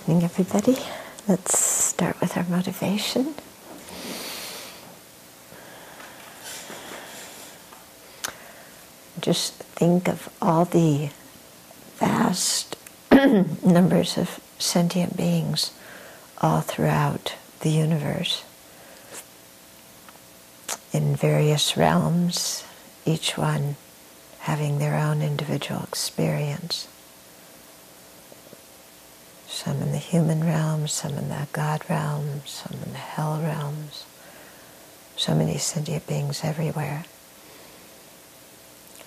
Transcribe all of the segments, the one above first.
evening, everybody. Let's start with our motivation. Just think of all the vast numbers of sentient beings all throughout the universe in various realms, each one having their own individual experience. Some in the human realm, some in the God realm, some in the hell realms. So many sentient beings everywhere.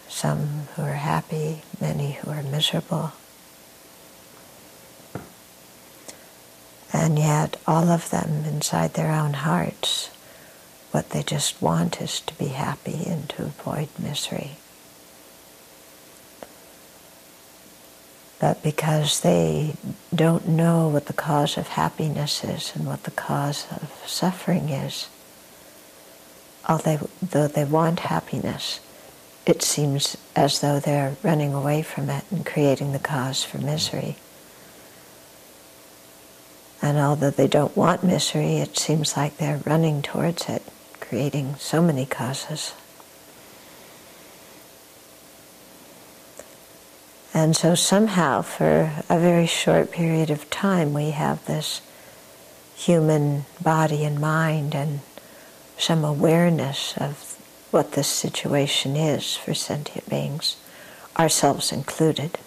Some who are happy, many who are miserable. And yet all of them inside their own hearts, what they just want is to be happy and to avoid misery. But because they don't know what the cause of happiness is and what the cause of suffering is, though they want happiness, it seems as though they're running away from it and creating the cause for misery. And although they don't want misery, it seems like they're running towards it, creating so many causes. And so somehow, for a very short period of time, we have this human body and mind and some awareness of what this situation is for sentient beings, ourselves included.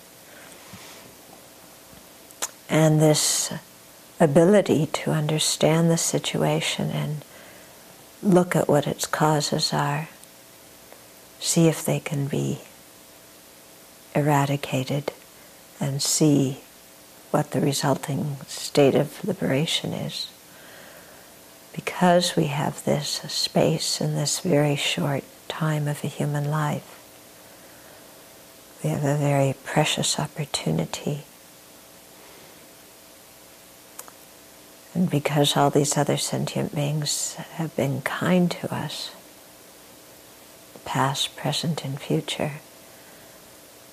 And this ability to understand the situation and look at what its causes are, see if they can be eradicated, and see what the resulting state of liberation is. Because we have this space in this very short time of a human life, we have a very precious opportunity. And because all these other sentient beings have been kind to us, past, present, and future,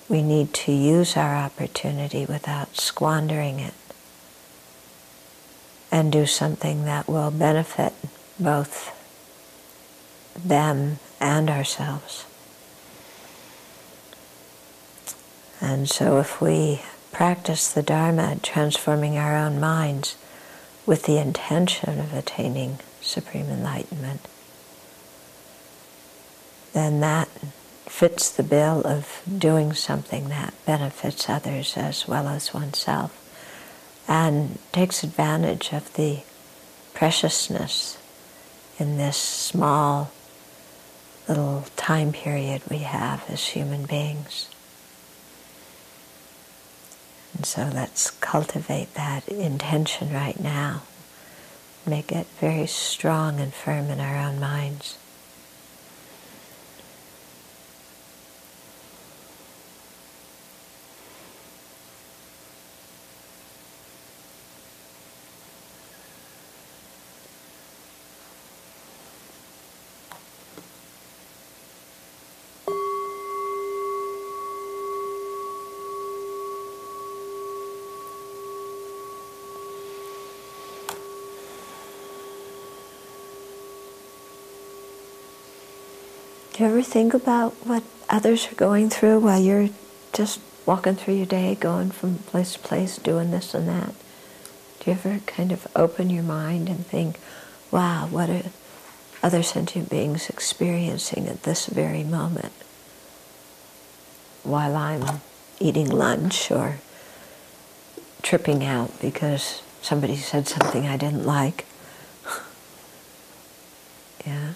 we need to use our opportunity without squandering it and do something that will benefit both them and ourselves. And so if we practice the Dharma, transforming our own minds with the intention of attaining supreme enlightenment, then that fits the bill of doing something that benefits others as well as oneself, and takes advantage of the preciousness in this small little time period we have as human beings. And so let's cultivate that intention right now, make it very strong and firm in our own minds. Do you ever think about what others are going through while you're just walking through your day, going from place to place, doing this and that? Do you ever kind of open your mind and think, wow, what are other sentient beings experiencing at this very moment while I'm eating lunch or tripping out because somebody said something I didn't like? Yeah.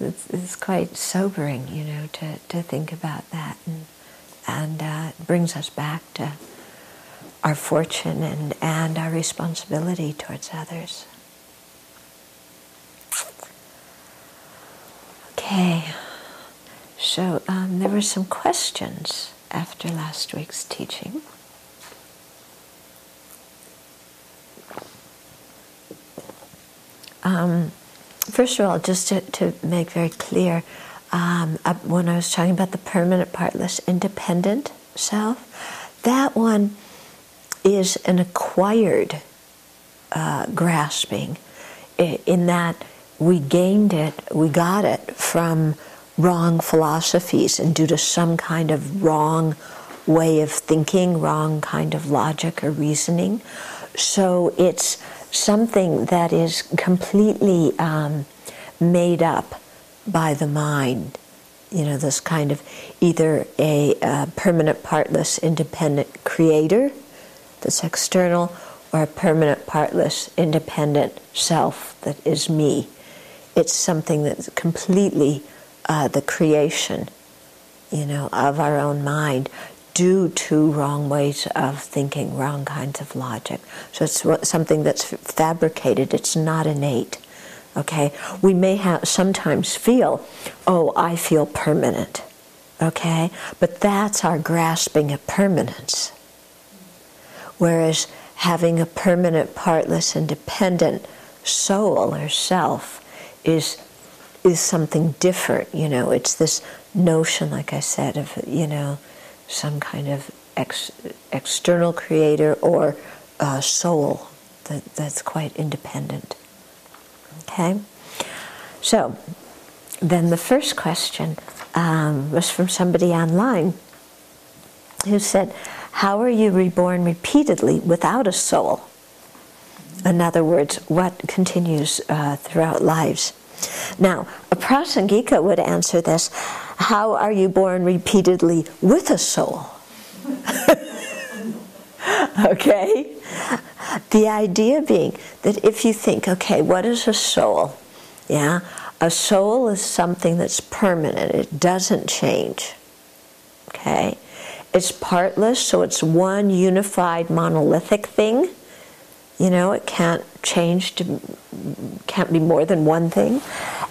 It's quite sobering, to think about that, and it brings us back to our fortune and our responsibility towards others. Okay, so there were some questions after last week's teaching. First of all, just to make very clear, when I was talking about the permanent, partless, independent self, that one is an acquired grasping, in that we got it from wrong philosophies and due to some kind of wrong way of thinking, wrong kind of logic or reasoning. So it's something that is completely made up by the mind. You know, this kind of either a permanent, partless, independent creator that's external, or a permanent, partless, independent self that is me. It's something that's completely the creation, you know, of our own mind due to wrong ways of thinking, wrong kinds of logic. So it's something that's fabricated. It's not innate. Okay, we may sometimes feel, oh, I feel permanent. Okay, but that's our grasping at permanence. Whereas having a permanent, partless, independent soul or self is something different. You know, it's this notion, like I said, of, you know, some kind of external creator or soul that's quite independent. Okay, so then the first question was from somebody online who said, how are you reborn repeatedly without a soul? In other words, what continues throughout lives? Now, a prasangika would answer this, how are you born repeatedly with a soul? Okay? The idea being that if you think, okay, what is a soul? Yeah, a soul is something that's permanent. It doesn't change. Okay? It's partless, so it's one unified monolithic thing. You know, it can't change can't be more than one thing.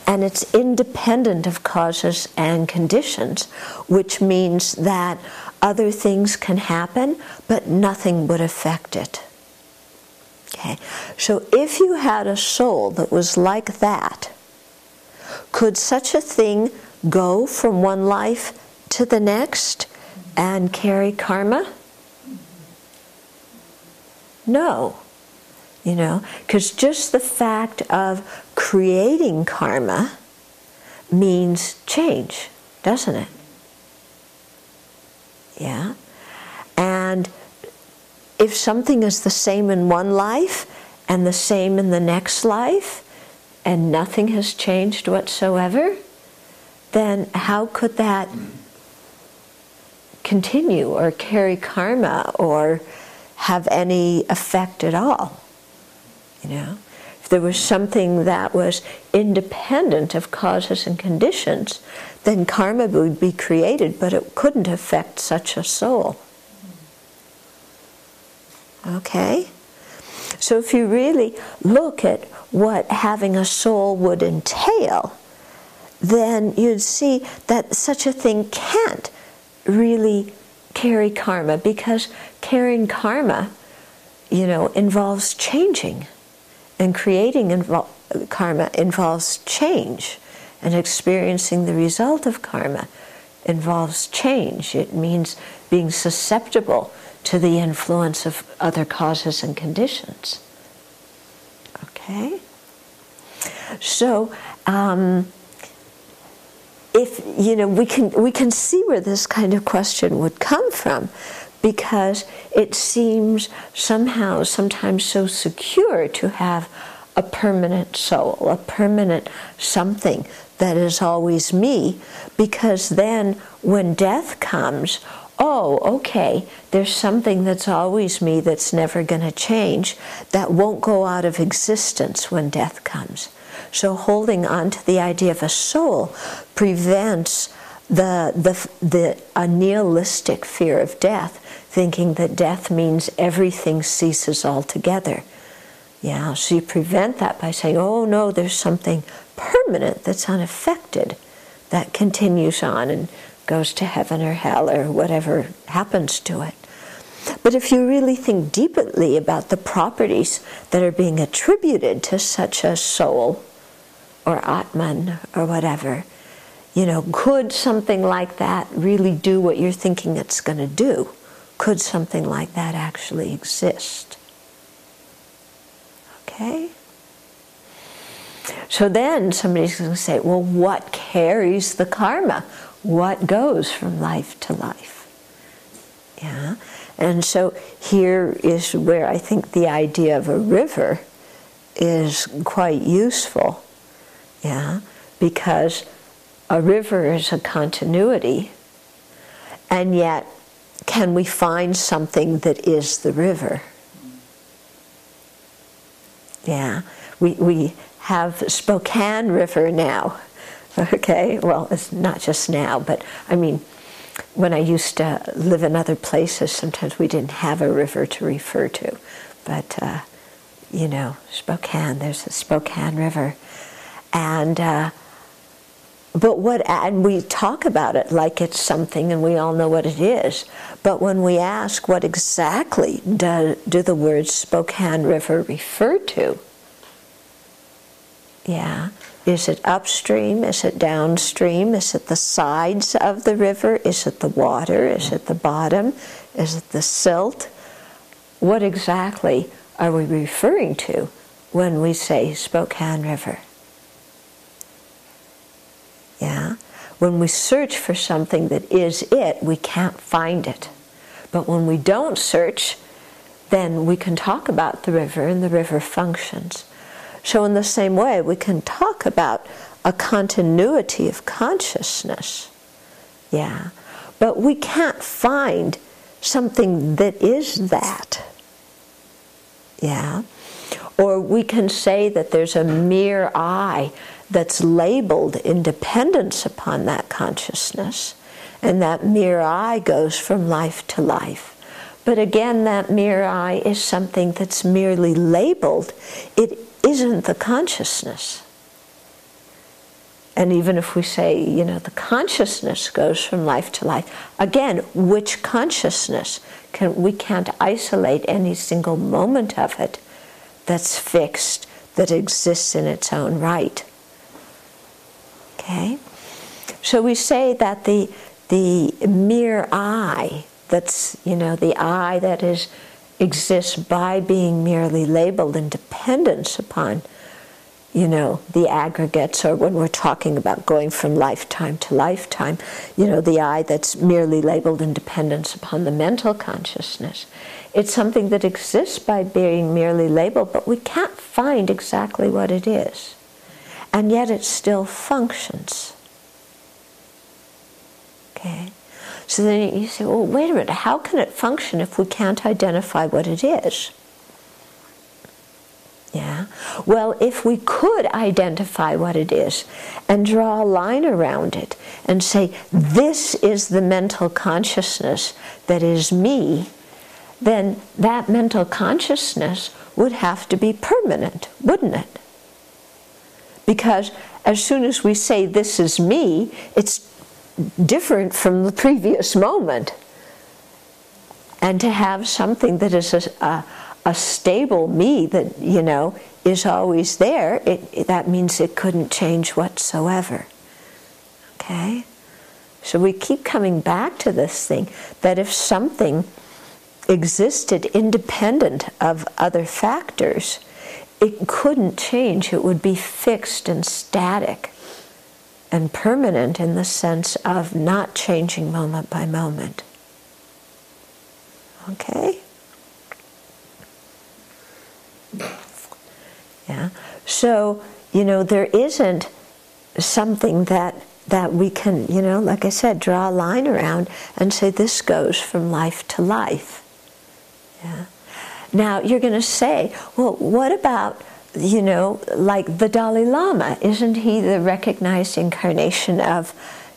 And it's independent of causes and conditions, which means that other things can happen, but nothing would affect it. Okay, so if you had a soul that was like that, could such a thing go from one life to the next and carry karma? No. You know, because just the fact of creating karma means change, doesn't it? Yeah. And if something is the same in one life and the same in the next life, and nothing has changed whatsoever, then how could that continue or carry karma or have any effect at all? You know, if there was something that was independent of causes and conditions, then karma would be created, but it couldn't affect such a soul. Okay? So if you really look at what having a soul would entail, then you'd see that such a thing can't really carry karma, because carrying karma, you know, involves changing. And creating karma involves change, and experiencing the result of karma involves change. It means being susceptible to the influence of other causes and conditions. Okay? So, if, you know, we can see where this kind of question would come from, because it seems somehow sometimes so secure to have a permanent soul, a permanent something that is always me, because then when death comes, oh, okay, there's something that's always me that's never going to change, that won't go out of existence when death comes. So holding on to the idea of a soul prevents a nihilistic fear of death, thinking that death means everything ceases altogether. Yeah, so you prevent that by saying, oh no, there's something permanent that's unaffected, that continues on and goes to heaven or hell or whatever happens to it. But if you really think deeply about the properties that are being attributed to such a soul or Atman or whatever, you know, could something like that really do what you're thinking it's going to do? could something like that actually exist? Okay? So then somebody's going to say, well, what carries the karma? What goes from life to life? Yeah? And so here is where I think the idea of a river is quite useful. Yeah? Because a river is a continuity, and yet can we find something that is the river? Yeah, we have Spokane River now, okay? Well, it's not just now, but I mean, when I used to live in other places, sometimes we didn't have a river to refer to. But, you know, Spokane, there's the Spokane River. And and we talk about it like it's something and we all know what it is. But when we ask what exactly do the words Spokane River refer to? Yeah. Is it upstream? Is it downstream? Is it the sides of the river? Is it the water? Is it the bottom? Is it the silt? What exactly are we referring to when we say Spokane River? Yeah? When we search for something that is it, we can't find it. But when we don't search, then we can talk about the river and the river functions. So in the same way, we can talk about a continuity of consciousness. Yeah. But we can't find something that is that. Yeah. Or we can say that there's a mere I that's labeled in dependence upon that consciousness, and that mere I goes from life to life. But again, that mere I is something that's merely labeled. It isn't the consciousness. And even if we say, you know, the consciousness goes from life to life, again, which consciousness? We can't isolate any single moment of it that's fixed, that exists in its own right. Okay? So we say that the mere I, that's, you know, the I that exists by being merely labeled in dependence upon, you know, the aggregates, or when we're talking about going from lifetime to lifetime, you know, the I that's merely labeled in dependence upon the mental consciousness. It's something that exists by being merely labeled, but we can't find exactly what it is. And yet it still functions. Okay? So then you say, well, wait a minute, how can it function if we can't identify what it is? Yeah? Well, if we could identify what it is and draw a line around it and say, this is the mental consciousness that is me, then that mental consciousness would have to be permanent, wouldn't it? Because as soon as we say this is me, it's different from the previous moment. And to have something that is a stable me that, you know, is always there, that means it couldn't change whatsoever. Okay? So we keep coming back to this thing, that if something existed independent of other factors, it couldn't change. It would be fixed and static and permanent in the sense of not changing moment by moment. Okay? Yeah. So, you know, there isn't something that we can, you know, like I said, draw a line around and say this goes from life to life. Yeah. Now, you're going to say, well, what about, you know, like the Dalai Lama? Isn't he the recognized incarnation of,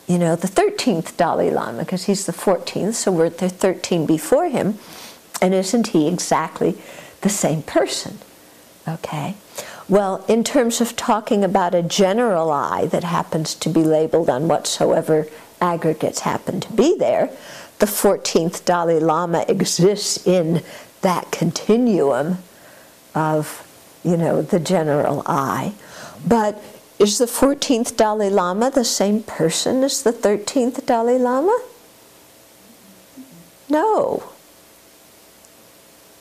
you know, the 13th Dalai Lama? Because he's the 14th, so we're the 13 before him. And isn't he exactly the same person? Okay. Well, in terms of talking about a general I that happens to be labeled on whatsoever aggregates happen to be there, the 14th Dalai Lama exists in that continuum of, you know, the general I. But is the 14th Dalai Lama the same person as the 13th Dalai Lama? No.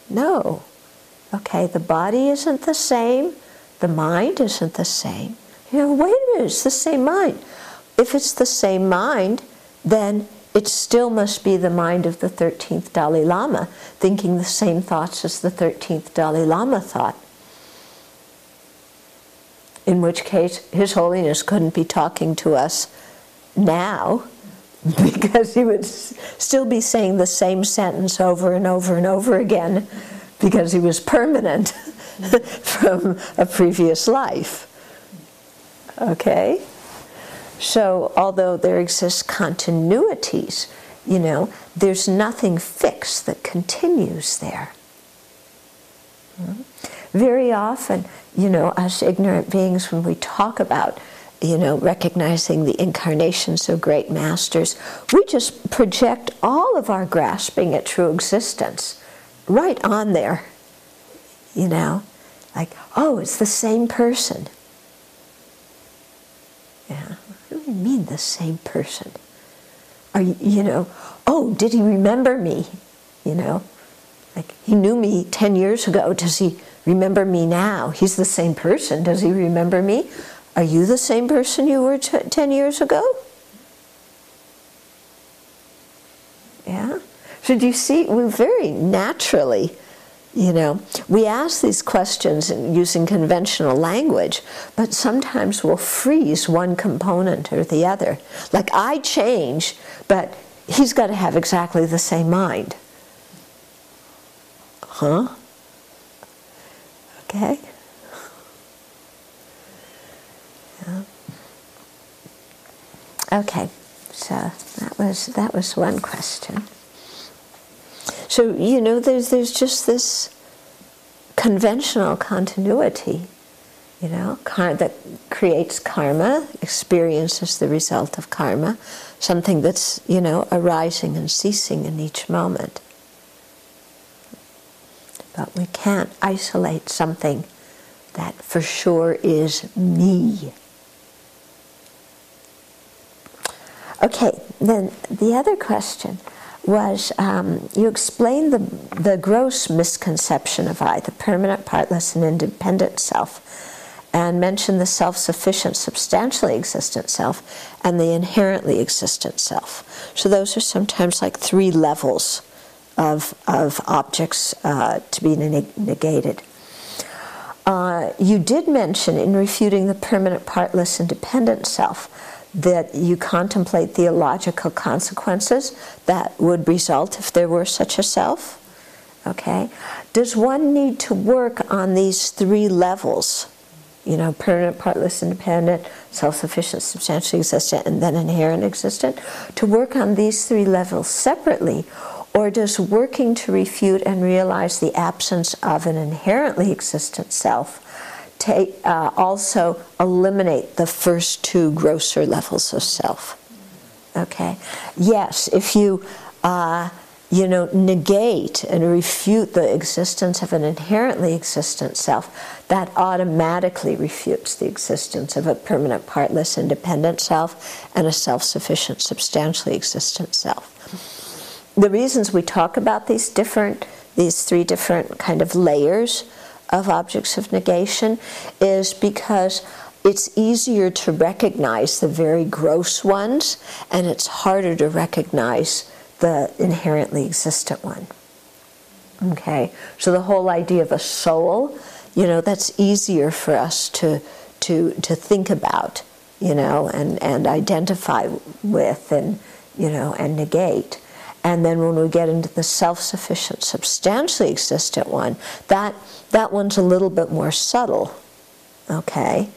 No. Okay, the body isn't the same. The mind isn't the same. Wait a minute, it's the same mind. If it's the same mind, then it still must be the mind of the 13th Dalai Lama, thinking the same thoughts as the 13th Dalai Lama thought. In which case, His Holiness couldn't be talking to us now, because he would still be saying the same sentence over and over and over again, because he was permanent from a previous life. Okay? So, although there exist continuities, there's nothing fixed that continues there. Very often, us ignorant beings, when we talk about, recognizing the incarnations of great masters, we just project all of our grasping at true existence right on there. Like, oh, it's the same person. Yeah. What do you mean the same person? Are you, oh, did he remember me? Like, he knew me 10 years ago. Does he remember me now? He's the same person. Does he remember me? Are you the same person you were 10 years ago? Yeah? So do you see, we very naturally, we ask these questions using conventional language, but sometimes we'll freeze one component or the other. Like, I change, but he's got to have exactly the same mind. Huh? Okay? Yeah. Okay, so that was one question. So, there's just this conventional continuity, that creates karma, experience as the result of karma, something that's, arising and ceasing in each moment. But we can't isolate something that for sure is me. Okay, then the other question was, you explained the gross misconception of I, the permanent, partless, and independent self, and mentioned the self-sufficient, substantially existent self, and the inherently existent self. So those are sometimes like 3 levels of objects to be negated. You did mention, in refuting the permanent, partless, independent self, that you contemplate theological consequences that would result if there were such a self. Okay? Does one need to work on these 3 levels? Permanent, partless, independent, self-sufficient, substantially existent, and then inherent existent, to work on these 3 levels separately? Or does working to refute and realize the absence of an inherently existent self also eliminate the first 2 grosser levels of self? Okay? Yes, if you, negate and refute the existence of an inherently existent self, that automatically refutes the existence of a permanent, partless, independent self and a self-sufficient, substantially existent self. The reasons we talk about these 3 different kind of layers of objects of negation is because it's easier to recognize the very gross ones, and it's harder to recognize the inherently existent one. Okay, so the whole idea of a soul, that's easier for us to think about, and identify with, and and negate. And then when we get into the self-sufficient, substantially existent one, that one's a little bit more subtle, okay?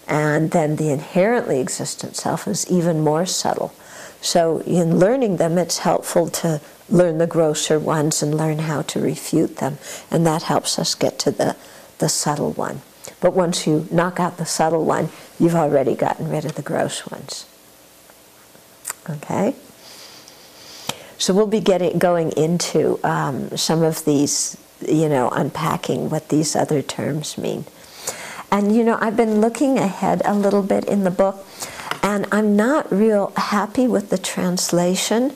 And then the inherently existent self is even more subtle. So in learning them, it's helpful to learn the grosser ones and learn how to refute them. And that helps us get to the subtle one. But once you knock out the subtle one, you've already gotten rid of the gross ones. Okay? So we'll be going into some of these, unpacking what these other terms mean. And, I've been looking ahead a little bit in the book, and I'm not real happy with the translation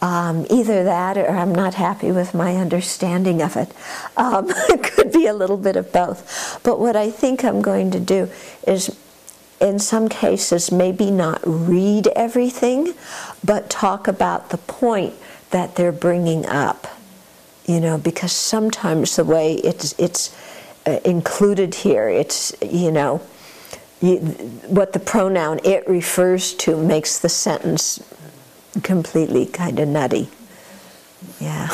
Either that or I'm not happy with my understanding of it. It could be a little bit of both. But what I think I'm going to do is, in some cases, maybe not read everything, but talk about the point that they're bringing up. You know, because sometimes the way it's included here, it's, you know, what the pronoun it refers to makes the sentence completely kind of nutty. Yeah.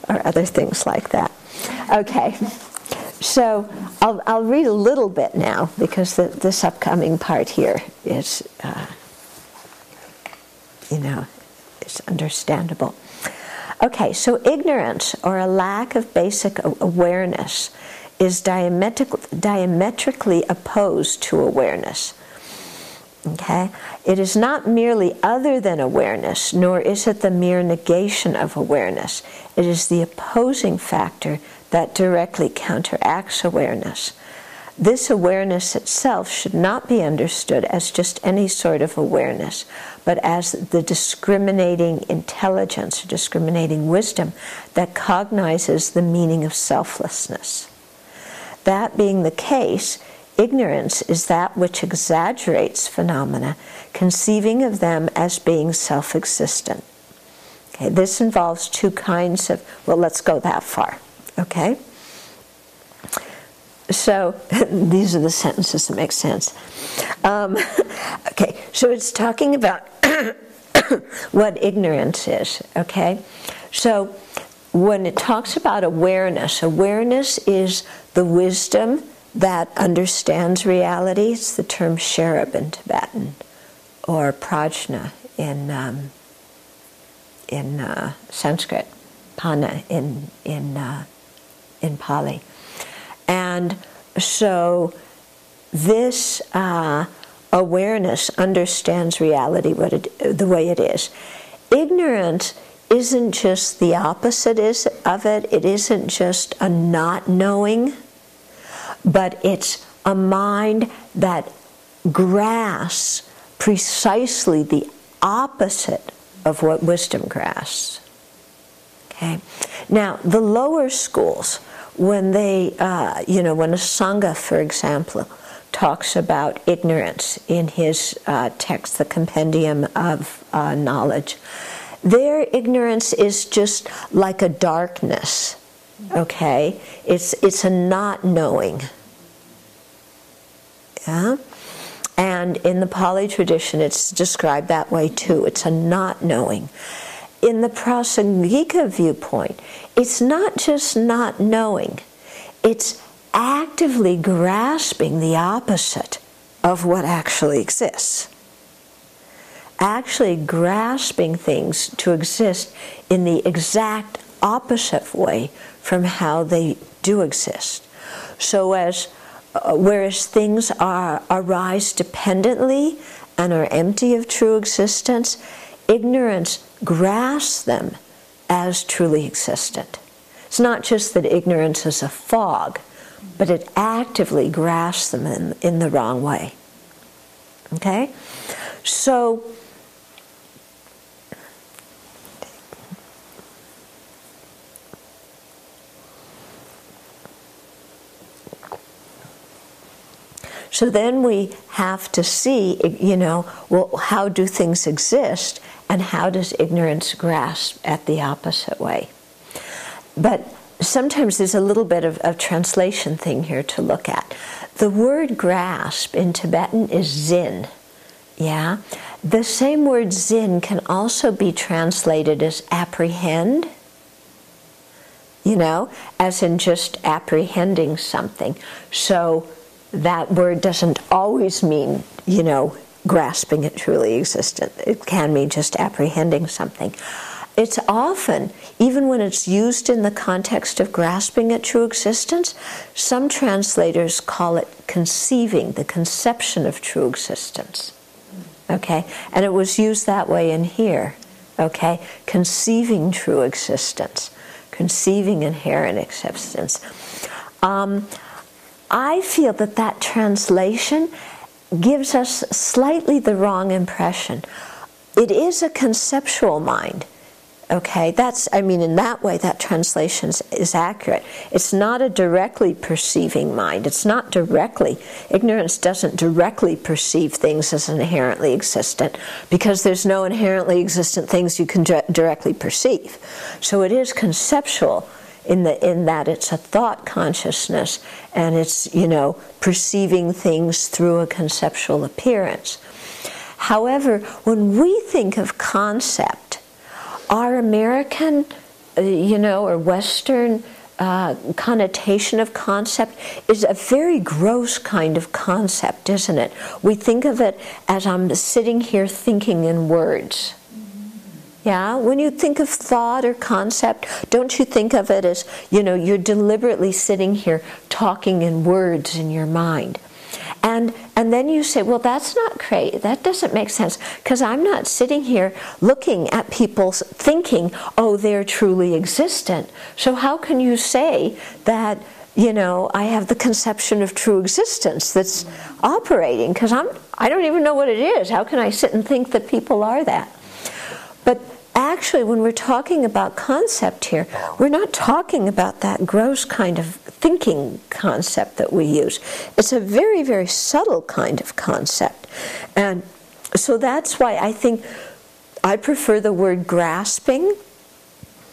Or other things like that. Okay. So I'll read a little bit now, because this upcoming part here is, you know, it's understandable. Okay, so ignorance, or a lack of basic awareness, is diametrically opposed to awareness. Okay? It is not merely other than awareness, nor is it the mere negation of awareness. It is the opposing factor that directly counteracts awareness. This awareness itself should not be understood as just any sort of awareness, but as the discriminating intelligence, or discriminating wisdom, that cognizes the meaning of selflessness. That being the case, ignorance is that which exaggerates phenomena, conceiving of them as being self-existent. Okay, this involves two kinds of, well, let's go that far, okay? So, these are the sentences that make sense. Okay, so it's talking about what ignorance is, okay? So, when it talks about awareness, awareness is the wisdom that understands reality. It's the term cherub in Tibetan, or prajna in Sanskrit, pana in Pali. And so this awareness understands reality the way it is. Ignorance isn't just the opposite of it. It isn't just a not knowing, but it's a mind that grasps precisely the opposite of what wisdom grasps. Okay? Now, the lower schools, when they, when a Sangha, for example, talks about ignorance in his text, the Compendium of Knowledge, their ignorance is just like a darkness, okay? It's a not knowing. Yeah? And in the Pali tradition, it's described that way too. It's a not knowing. In the Prasangika viewpoint, it's not just not knowing, it's actively grasping the opposite of what actually exists. Actually grasping things to exist in the exact opposite way from how they do exist. So whereas things arise dependently and are empty of true existence, ignorance grasps them as truly existent. It's not just that ignorance is a fog, but it actively grasps them in the wrong way. Okay? So then we have to see, well, how do things exist, and how does ignorance grasp at the opposite way? But sometimes there's a little bit of a translation thing here to look at. The word grasp in Tibetan is zin. Yeah? The same word zin can also be translated as apprehend, as in just apprehending something. So that word doesn't always mean, grasping it truly existent. It can mean just apprehending something. It's often, even when it's used in the context of grasping at true existence, some translators call it conceiving, the conception of true existence. Okay? And it was used that way in here. Okay? Conceiving true existence. Conceiving inherent existence. I feel that translation gives us slightly the wrong impression. it is a conceptual mind. Okay, in that way, that translation is accurate. It's not a directly perceiving mind. It's not ignorance doesn't directly perceive things as inherently existent, because there's no inherently existent things you can directly perceive. So it is conceptual in that it's a thought consciousness, and it's, perceiving things through a conceptual appearance. However, when we think of concept, our American, or Western connotation of concept is a very gross kind of concept, isn't it? We think of it as I'm sitting here thinking in words. Yeah? When you think of thought or concept, don't you think of it as, you're deliberately sitting here talking in words in your mind. And then you say, well, that's not great. That doesn't make sense, because I'm not sitting here looking at people thinking, oh, they're truly existent. So how can you say that, I have the conception of true existence that's operating? Because I don't even know what it is. How can I sit and think that people are that? But actually, when we're talking about concept here, we're not talking about that gross kind of thinking concept that we use. It's a very, very subtle kind of concept. And so that's why I think I prefer the word grasping,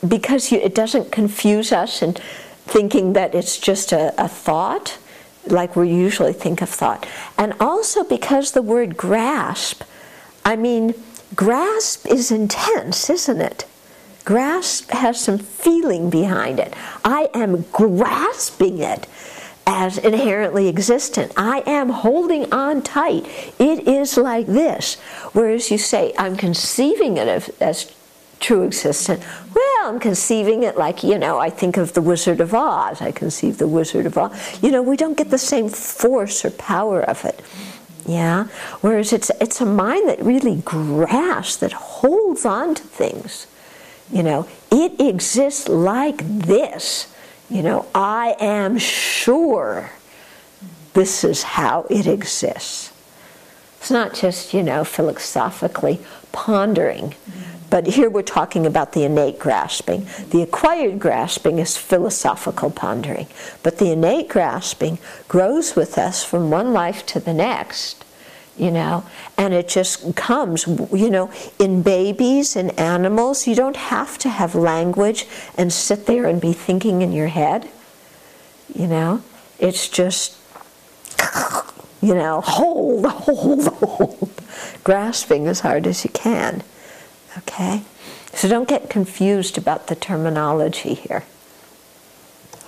because it doesn't confuse us in thinking that it's just a thought, like we usually think of thought. And also because the word grasp, grasp is intense, isn't it? Grasp has some feeling behind it. I am grasping it as inherently existent. I am holding on tight. It is like this. Whereas you say, I'm conceiving it as true existent. Well, I'm conceiving it like, I think of the Wizard of Oz. I conceive the Wizard of Oz. We don't get the same force or power of it. Yeah? Whereas it's a mind that really grasps, that holds on to things. It exists like this. I am sure this is how it exists. It's not just, philosophically pondering. But here we're talking about the innate grasping. The acquired grasping is philosophical pondering. But the innate grasping grows with us from one life to the next. And it just comes, in babies and animals. You don't have to have language and sit there and be thinking in your head. It's just, hold, grasping as hard as you can. Okay? So don't get confused about the terminology here.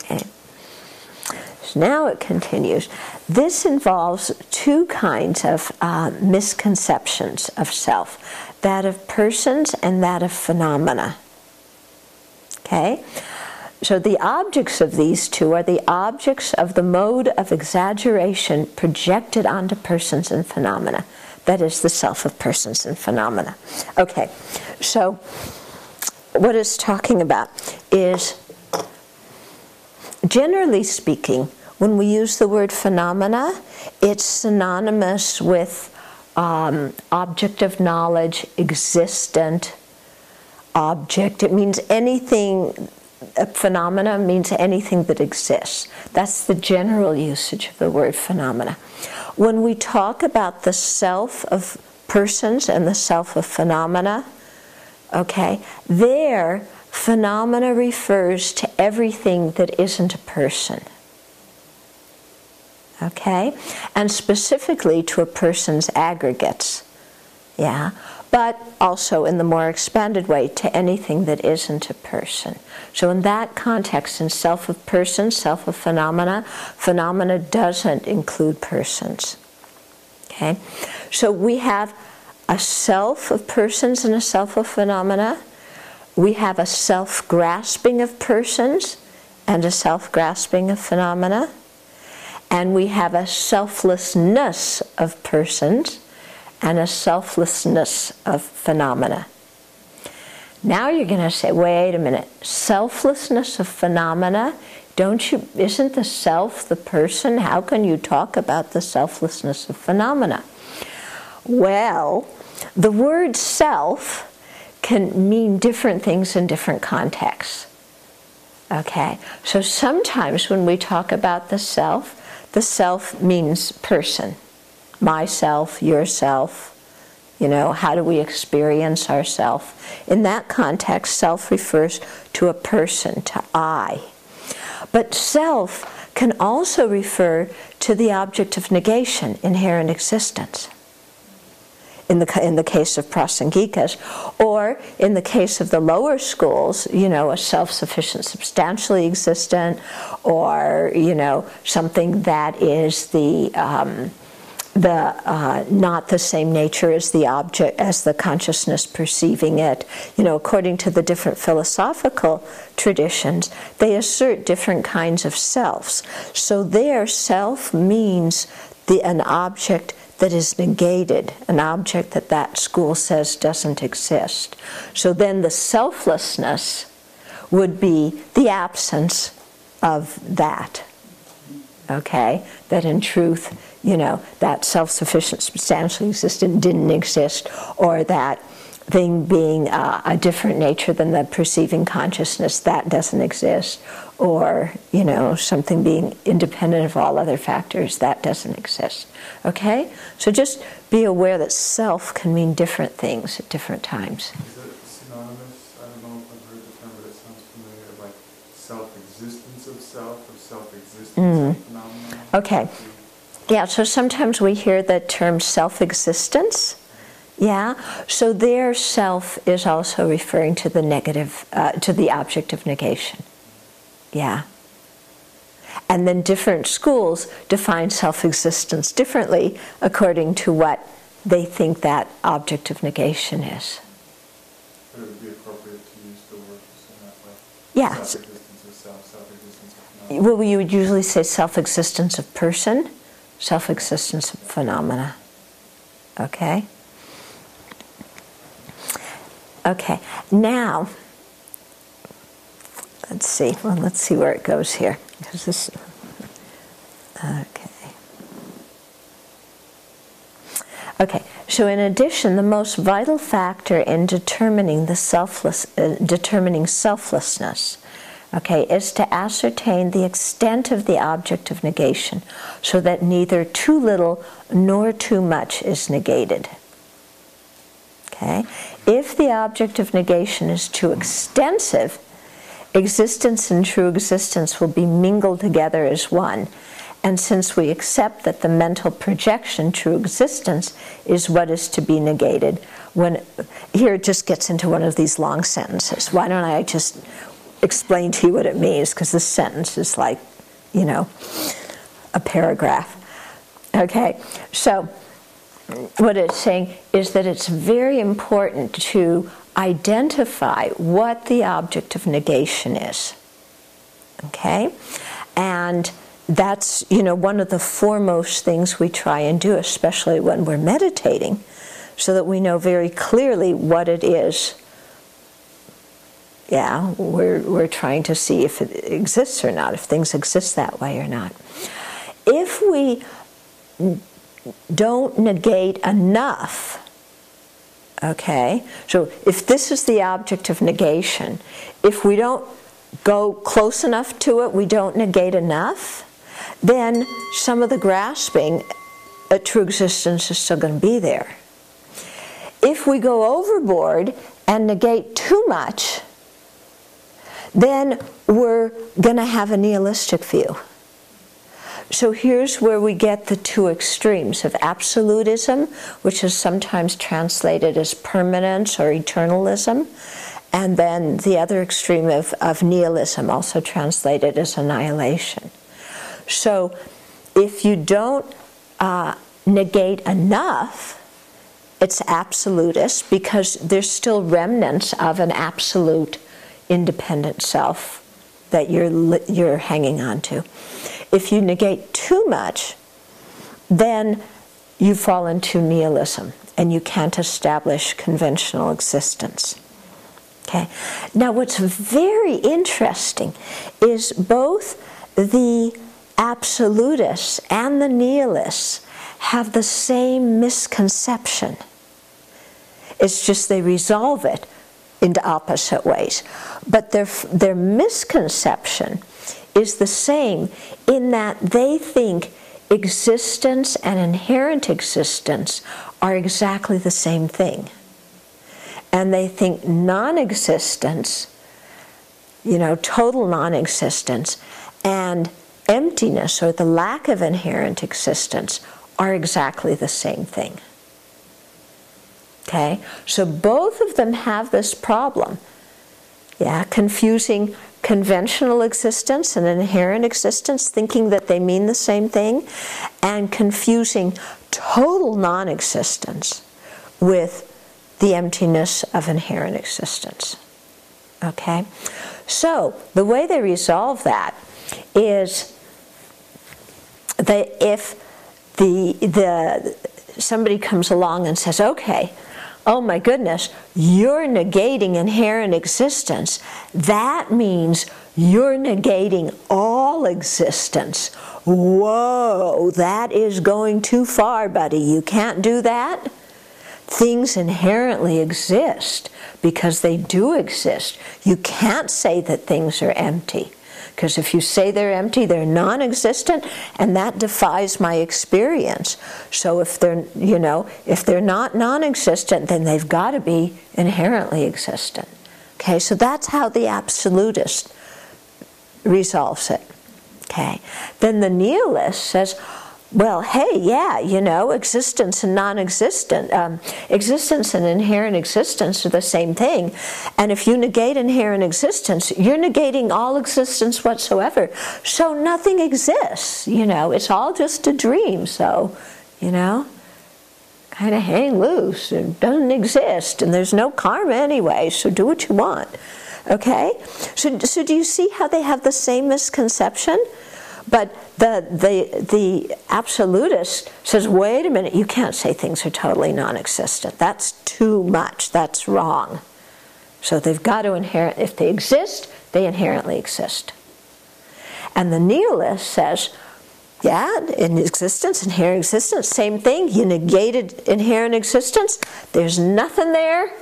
Okay? So now it continues. This involves two kinds of misconceptions of self, that of persons and that of phenomena. Okay? So the objects of these two are the objects of the mode of exaggeration projected onto persons and phenomena. That is the self of persons and phenomena. Okay, so what it's talking about is, generally speaking, when we use the word phenomena, it's synonymous with object of knowledge, existent object. It means anything, a phenomena means anything that exists. That's the general usage of the word phenomena. When we talk about the self of persons and the self of phenomena, okay, there, phenomena refers to everything that isn't a person. Okay? And specifically to a person's aggregates. Yeah? But also in the more expanded way to anything that isn't a person. So in that context, in self of person, self of phenomena, phenomena doesn't include persons. Okay? So we have a self of persons and a self of phenomena. We have a self-grasping of persons and a self-grasping of phenomena. And we have a selflessness of persons and a selflessness of phenomena. Now you're going to say, wait a minute, selflessness of phenomena? Isn't the self the person? How can you talk about the selflessness of phenomena? Well, the word self can mean different things in different contexts. Okay, so sometimes when we talk about the self means person. Myself, yourself, how do we experience ourself? In that context, self refers to a person, to I. But self can also refer to the object of negation, inherent existence. In the case of prasangikas, or in the case of the lower schools, a self-sufficient, substantially existent, or something that is not the same nature as the object, as the consciousness perceiving it. According to the different philosophical traditions, they assert different kinds of selves. So their self means an object that is negated, an object that school says doesn't exist. So then the selflessness would be the absence of that. Okay? That in truth, that self-sufficient, substantially existent didn't exist, or that thing being a different nature than the perceiving consciousness, that doesn't exist, or something being independent of all other factors, that doesn't exist. Okay? So just be aware that self can mean different things at different times. Is it synonymous? I don't know if I've heard the term, but it sounds familiar, like self-existence of self, or self-existence of phenomena. Okay. Yeah, so sometimes we hear the term self-existence. Yeah, so their self is also referring to the negative, to the object of negation. Yeah. And then different schools define self-existence differently according to what they think that object of negation is. But it would be appropriate to use the word in that way. Yeah. Self-existence of self, self-existence of phenomena. Well, you would usually say self-existence of person, self-existence of phenomena. Okay? Okay, now, let's see where it goes here. Because this, okay, so in addition, the most vital factor in determining determining selflessness, okay, is to ascertain the extent of the object of negation, so that neither too little nor too much is negated. Okay? If the object of negation is too extensive, existence and true existence will be mingled together as one. And since we accept that the mental projection, true existence, is what is to be negated, here it just gets into one of these long sentences. Why don't I just explain to you what it means? Because this sentence is like, a paragraph. Okay, so what it's saying is that it's very important to identify what the object of negation is. Okay? And that's, one of the foremost things we try and do, especially when we're meditating, so that we know very clearly what it is. Yeah, we're trying to see if it exists or not, if things exist that way or not. If we don't negate enough, okay, so if this is the object of negation, if we don't go close enough to it, we don't negate enough, then some of the grasping at true existence is still going to be there. If we go overboard and negate too much, then we're going to have a nihilistic view. So here's where we get the two extremes of absolutism, which is sometimes translated as permanence or eternalism, and then the other extreme of nihilism, also translated as annihilation. So if you don't negate enough, it's absolutist, because there's still remnants of an absolute independent self that you're hanging on to. If you negate too much, then you fall into nihilism and you can't establish conventional existence. Okay. Now what's very interesting is both the absolutists and the nihilists have the same misconception. It's just they resolve it into opposite ways. But their misconception is the same in that they think existence and inherent existence are exactly the same thing. And they think non-existence, total non-existence, and emptiness, or the lack of inherent existence, are exactly the same thing. Okay? So both of them have this problem. Yeah, confusing conventional existence and inherent existence, thinking that they mean the same thing, and confusing total non-existence with the emptiness of inherent existence. Okay? So, the way they resolve that is if somebody comes along and says, okay, oh my goodness, you're negating inherent existence. That means you're negating all existence. Whoa, that is going too far, buddy. You can't do that. Things inherently exist because they do exist. You can't say that things are empty. Because if you say they're empty, they're non-existent, and that defies my experience. So if they're not non-existent, then they've got to be inherently existent. Okay, so that's how the absolutist resolves it. Okay, then the nihilist says, well, hey, yeah, existence and non-existent, existence and inherent existence are the same thing. And if you negate inherent existence, you're negating all existence whatsoever. So nothing exists, it's all just a dream. So, kind of hang loose. It doesn't exist, and there's no karma anyway, so do what you want. Okay? So do you see how they have the same misconception? But the absolutist says, wait a minute, you can't say things are totally non-existent. That's too much. That's wrong. So they've got to if they exist, they inherently exist. And the nihilist says, yeah, in existence, inherent existence, same thing. You negated inherent existence. There's nothing there.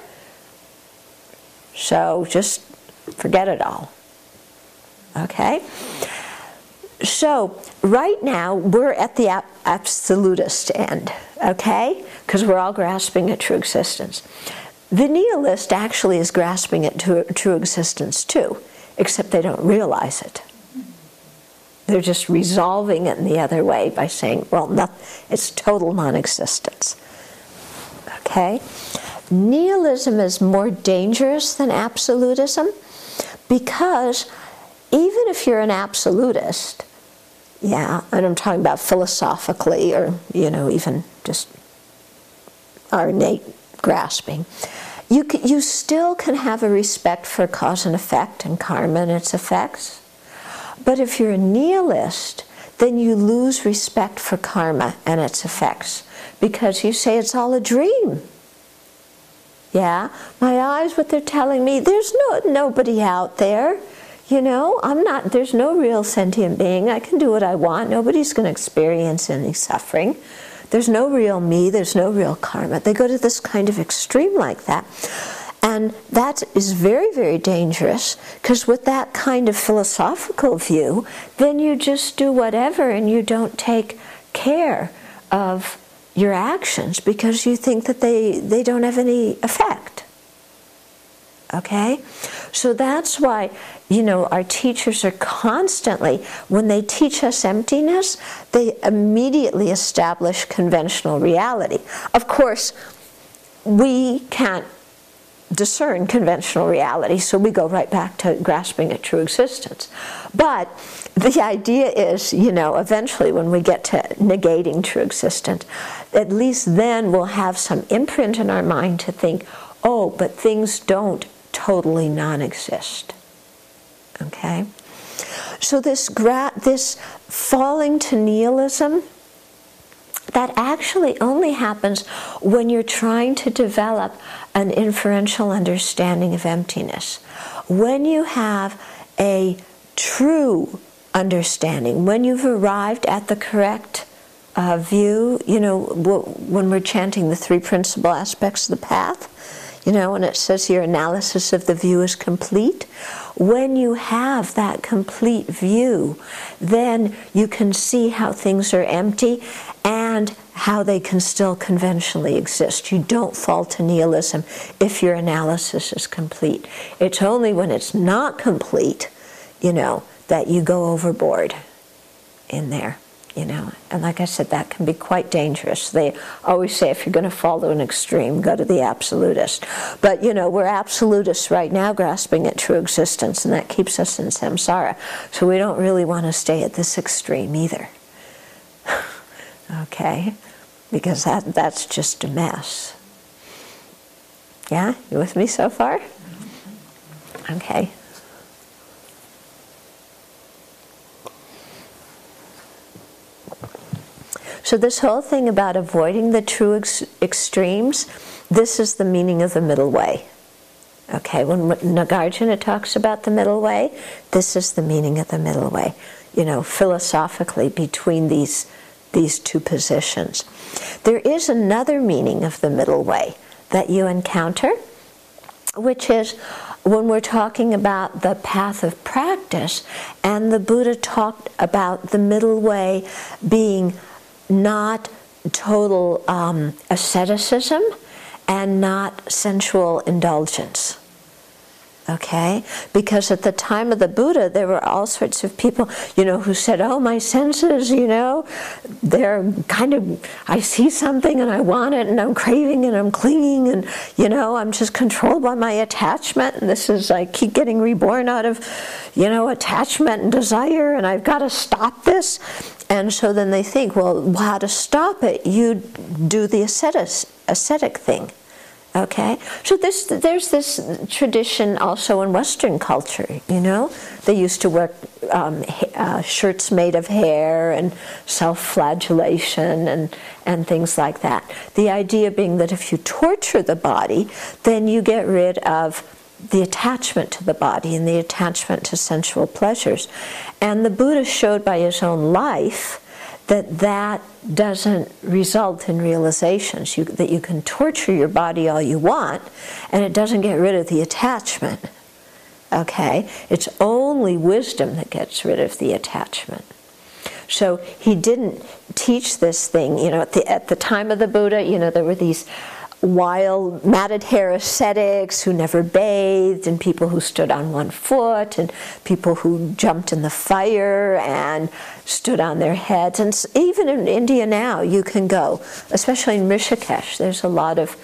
So just forget it all. Okay? So, right now, we're at the absolutist end, okay? Because we're all grasping at true existence. The nihilist actually is grasping at true existence too, except they don't realize it. They're just resolving it in the other way by saying, well, it's total non-existence. Okay? Nihilism is more dangerous than absolutism because even if you're an absolutist, yeah, and I'm talking about philosophically or, even just our innate grasping, you still can have a respect for cause and effect and karma and its effects. But if you're a nihilist, then you lose respect for karma and its effects because you say it's all a dream. Yeah, my eyes, what they're telling me, there's nobody out there. There's no real sentient being. I can do what I want. Nobody's going to experience any suffering. There's no real me. There's no real karma. They go to this kind of extreme like that. And that is very, very dangerous because with that kind of philosophical view, then you just do whatever and you don't take care of your actions because you think that they don't have any effect. Okay? So that's why, our teachers are constantly, when they teach us emptiness, they immediately establish conventional reality. Of course, we can't discern conventional reality, so we go right back to grasping at true existence. But the idea is, eventually when we get to negating true existence, at least then we'll have some imprint in our mind to think, oh, but things don't totally non-exist. Okay? So this falling to nihilism, that actually only happens when you're trying to develop an inferential understanding of emptiness. When you have a true understanding, when you've arrived at the correct view, when we're chanting the 3 principal aspects of the path, when it says your analysis of the view is complete, when you have that complete view, then you can see how things are empty and how they can still conventionally exist. You don't fall to nihilism if your analysis is complete. It's only when it's not complete, that you go overboard in there. And like I said, that can be quite dangerous. They always say if you're going to fall to an extreme, go to the absolutist. But, we're absolutists right now grasping at true existence, and that keeps us in samsara. So we don't really want to stay at this extreme either. Okay? Because that's just a mess. Yeah? You with me so far? Okay. So this whole thing about avoiding the true extremes, this is the meaning of the middle way. Okay, when Nagarjuna talks about the middle way, this is the meaning of the middle way, philosophically between these 2 positions. There is another meaning of the middle way that you encounter, which is when we're talking about the path of practice, and the Buddha talked about the middle way being not total asceticism and not sensual indulgence. Okay? Because at the time of the Buddha, there were all sorts of people, who said, oh, my senses, they're kind of, I see something and I want it and I'm craving and I'm clinging and, I'm just controlled by my attachment, and I keep getting reborn out of, attachment and desire, and I've got to stop this. And so then they think, well, how to stop it? You do the ascetic thing. Okay? So there's this tradition also in Western culture, They used to wear shirts made of hair and self-flagellation and things like that. The idea being that if you torture the body, then you get rid of the attachment to the body and the attachment to sensual pleasures. And the Buddha showed by his own life that doesn't result in realizations, that you can torture your body all you want and it doesn't get rid of the attachment. Okay? It's only wisdom that gets rid of the attachment. So he didn't teach this thing, at the time of the Buddha, there were these wild matted hair ascetics who never bathed, and people who stood on one foot, and people who jumped in the fire and stood on their heads. And even in India now, you can go, especially in Rishikesh, there's a lot of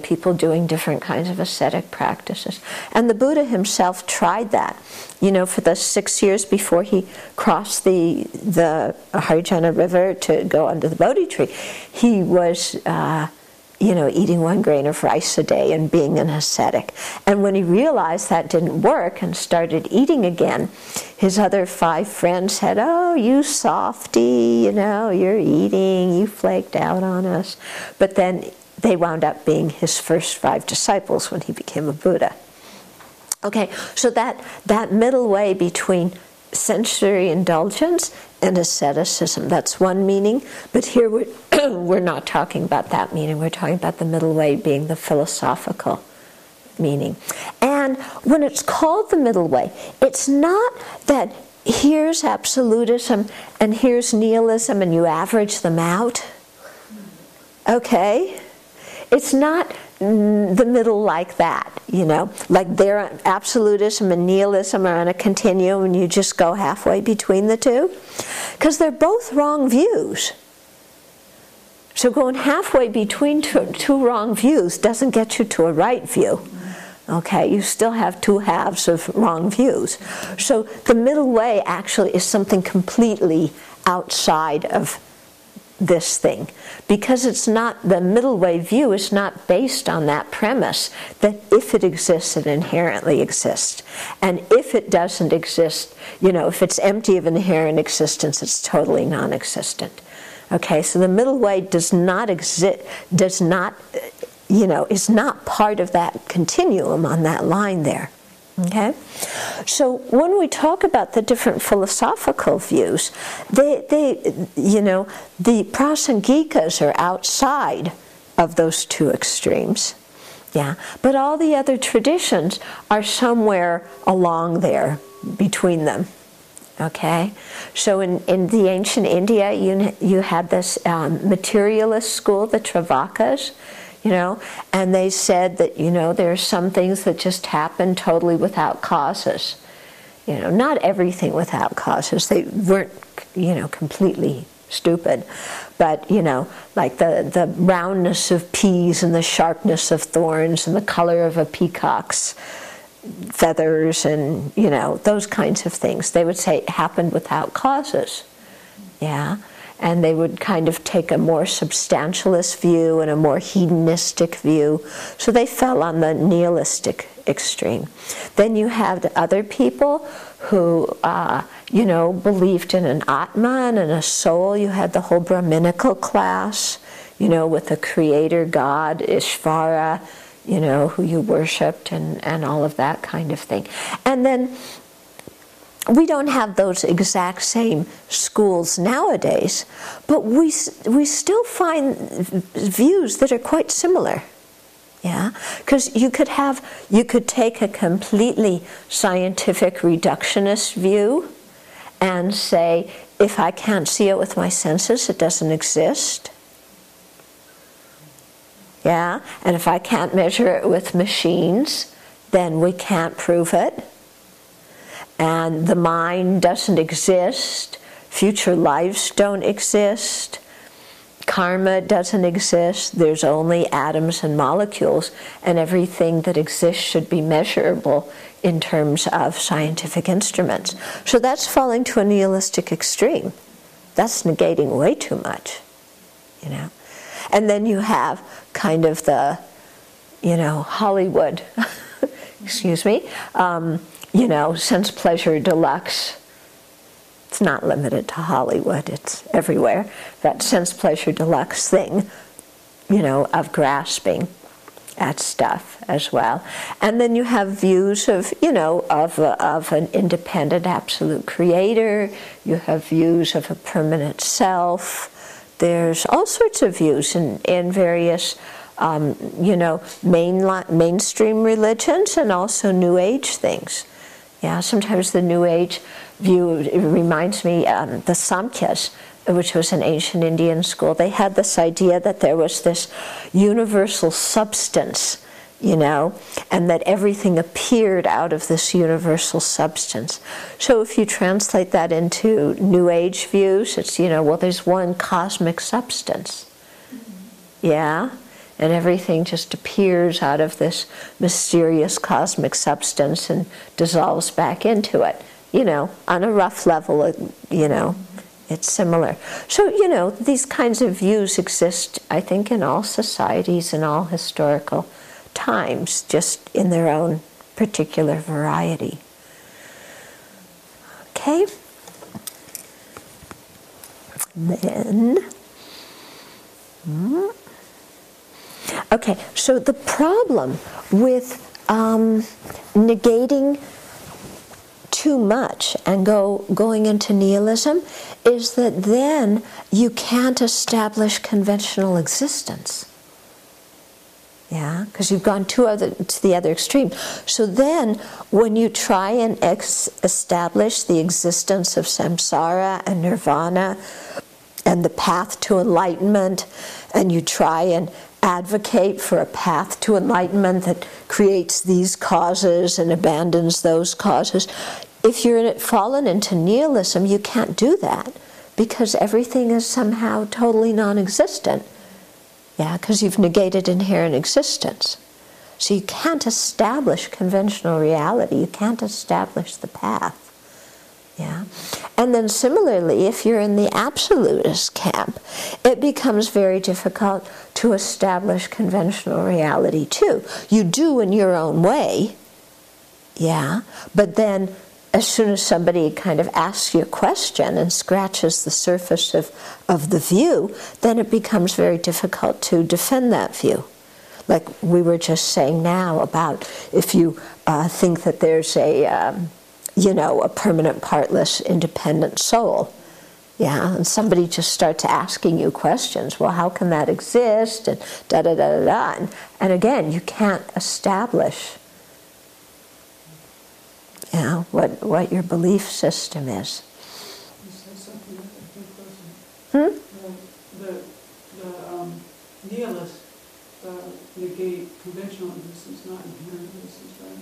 people doing different kinds of ascetic practices. And the Buddha himself tried that. For the 6 years before he crossed the Harijana River to go under the Bodhi tree, he was eating 1 grain of rice a day and being an ascetic. And when he realized that didn't work and started eating again, his other 5 friends said, oh, you softy, you're eating, you flaked out on us. But then they wound up being his first 5 disciples when he became a Buddha. Okay, so that middle way between sensory indulgence and asceticism, that's one meaning, but here we're not talking about that meaning. We're talking about the middle way being the philosophical meaning. And when it's called the middle way, it's not that here's absolutism and here's nihilism and you average them out. Okay? It's not the middle like that, like their absolutism and nihilism are on a continuum and you just go halfway between the two, because they're both wrong views. So going halfway between two wrong views doesn't get you to a right view. Okay, you still have 2 halves of wrong views. So the middle way actually is something completely outside of this thing, because it's not, the middle way view is not based on that premise that if it exists, it inherently exists, and if it doesn't exist, if it's empty of inherent existence, it's totally non-existent. Okay, so the middle way does not exist, is not part of that continuum on that line there. Okay, So when we talk about the different philosophical views, you know, the Prasangikas are outside of those two extremes. Yeah, but all the other traditions are somewhere along there between them. Okay, so in the ancient India, you had this materialist school, the Travakas, you know, and they said that, you know, there are some things that just happen totally without causes. You know, not everything without causes. They weren't, you know, completely stupid, but, you know, like the roundness of peas and the sharpness of thorns and the color of a peacock's feathers and, you know, those kinds of things. They would say it happened without causes. Yeah. And they would kind of take a more substantialist view and a more hedonistic view. So they fell on the nihilistic extreme. Then you have the other people who, you know, believed in an Atman and a soul. You had the whole Brahminical class, you know, with the creator god, Ishvara, you know, who you worshipped and all of that kind of thing. And then we don't have those exact same schools nowadays, but we still find views that are quite similar. Yeah, because you could take a completely scientific reductionist view and say, if I can't see it with my senses, it doesn't exist. Yeah, and if I can't measure it with machines, then we can't prove it. And the mind doesn't exist, future lives don't exist, karma doesn't exist, there's only atoms and molecules, and everything that exists should be measurable in terms of scientific instruments. So that's falling to a nihilistic extreme. That's negating way too much, you know. And then you have kind of the, you know, Hollywood, excuse me, you know, sense pleasure deluxe. It's not limited to Hollywood, it's everywhere. That sense pleasure deluxe thing, you know, of grasping at stuff as well. And then you have views of, you know, of an independent absolute creator. You have views of a permanent self. There's all sorts of views in various, you know, mainstream religions and also New Age things. Yeah, sometimes the New Age view, it reminds me, the Samkhyas, which was an ancient Indian school, they had this idea that there was this universal substance, you know, and that everything appeared out of this universal substance. So if you translate that into New Age views, it's, you know, well, there's one cosmic substance. Yeah? And everything just appears out of this mysterious cosmic substance and dissolves back into it. You know, on a rough level, you know, it's similar. So, you know, these kinds of views exist, I think, in all societies and all historical times, just in their own particular variety. Okay? Then... Okay, so the problem with negating too much and going into nihilism is that then you can't establish conventional existence. Yeah, because you've gone to the other extreme. So then when you try and establish the existence of samsara and nirvana and the path to enlightenment, and you try and advocate for a path to enlightenment that creates these causes and abandons those causes, if you're fallen into nihilism, you can't do that because everything is somehow totally non-existent. Yeah, because you've negated inherent existence. So you can't establish conventional reality. You can't establish the path. Yeah, and then similarly, if you're in the absolutist camp, it becomes very difficult to establish conventional reality too. You do in your own way, yeah, but then as soon as somebody kind of asks you a question and scratches the surface of the view, then it becomes very difficult to defend that view. Like we were just saying now about if you think that there's a a permanent, partless, independent soul. Yeah, and somebody just starts asking you questions. Well, how can that exist? And da-da-da-da-da. And again, you can't establish what your belief system is. You said something that I think Hmm? The nihilists negate conventional existence, not inherent existence, right?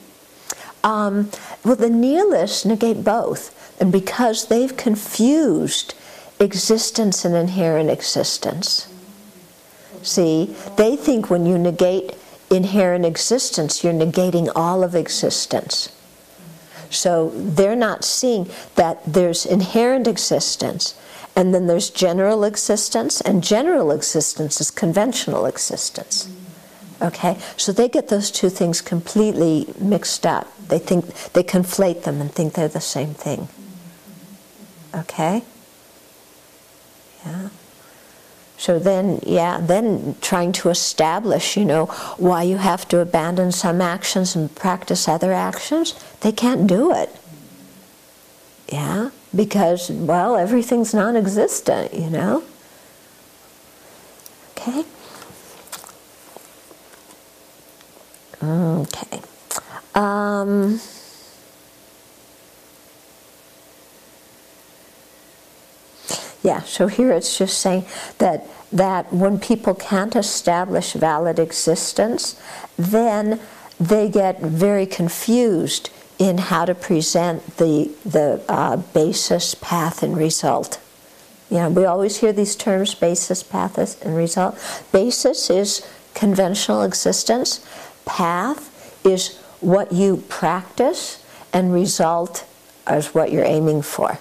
Well, the nihilists negate both. And because they've confused existence and inherent existence. See, they think when you negate inherent existence, you're negating all of existence. So they're not seeing that there's inherent existence, and then there's general existence, and general existence is conventional existence. Okay? So they get those two things completely mixed up. They conflate them and think they're the same thing. Okay? Yeah. So then trying to establish, why you have to abandon some actions and practice other actions, they can't do it. Yeah, because, well, everything's non-existent, Okay? Okay. Yeah, so here it's just saying that when people can't establish valid existence, then they get very confused in how to present the basis, path, and result. We always hear these terms, basis, path, and result. Basis is conventional existence. Path is what you practice, and result is what you're aiming for.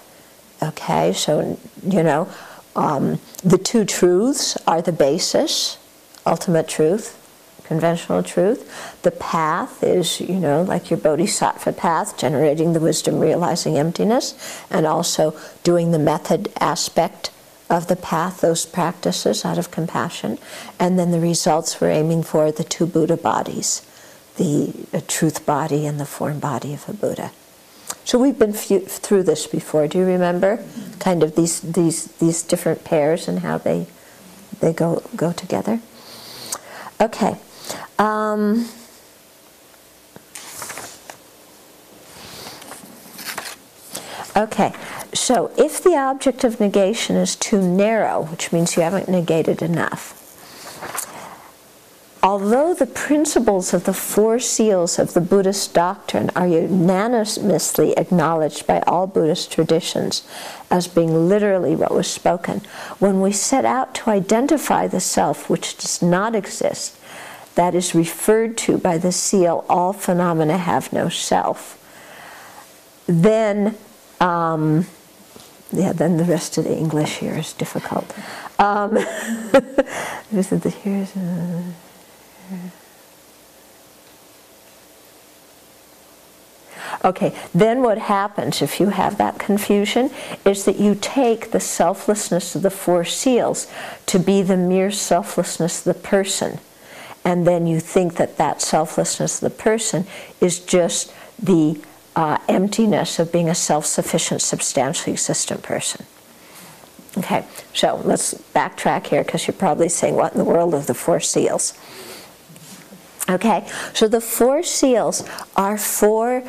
Okay, so, the two truths are the basis, ultimate truth, conventional truth. The path is, like your bodhisattva path, generating the wisdom, realizing emptiness, and also doing the method aspect of the path, those practices out of compassion. And then the results we're aiming for, the two Buddha bodies, the truth body and the form body of a Buddha. So we've been through this before. Do you remember? Kind of these different pairs and how they go together. Okay. Okay. So if the object of negation is too narrow, which means you haven't negated enough, although the principles of the four seals of the Buddhist doctrine are unanimously acknowledged by all Buddhist traditions as being literally what was spoken, when we set out to identify the self which does not exist, that is referred to by the seal, all phenomena have no self, then the rest of the English here is difficult. Okay, then what happens if you have that confusion is that you take the selflessness of the four seals to be the mere selflessness of the person. And then you think that selflessness of the person is just the emptiness of being a self-sufficient, substantially existent person. Okay, so let's backtrack here because you're probably saying, what in the world are the four seals? Okay, so the four seals are four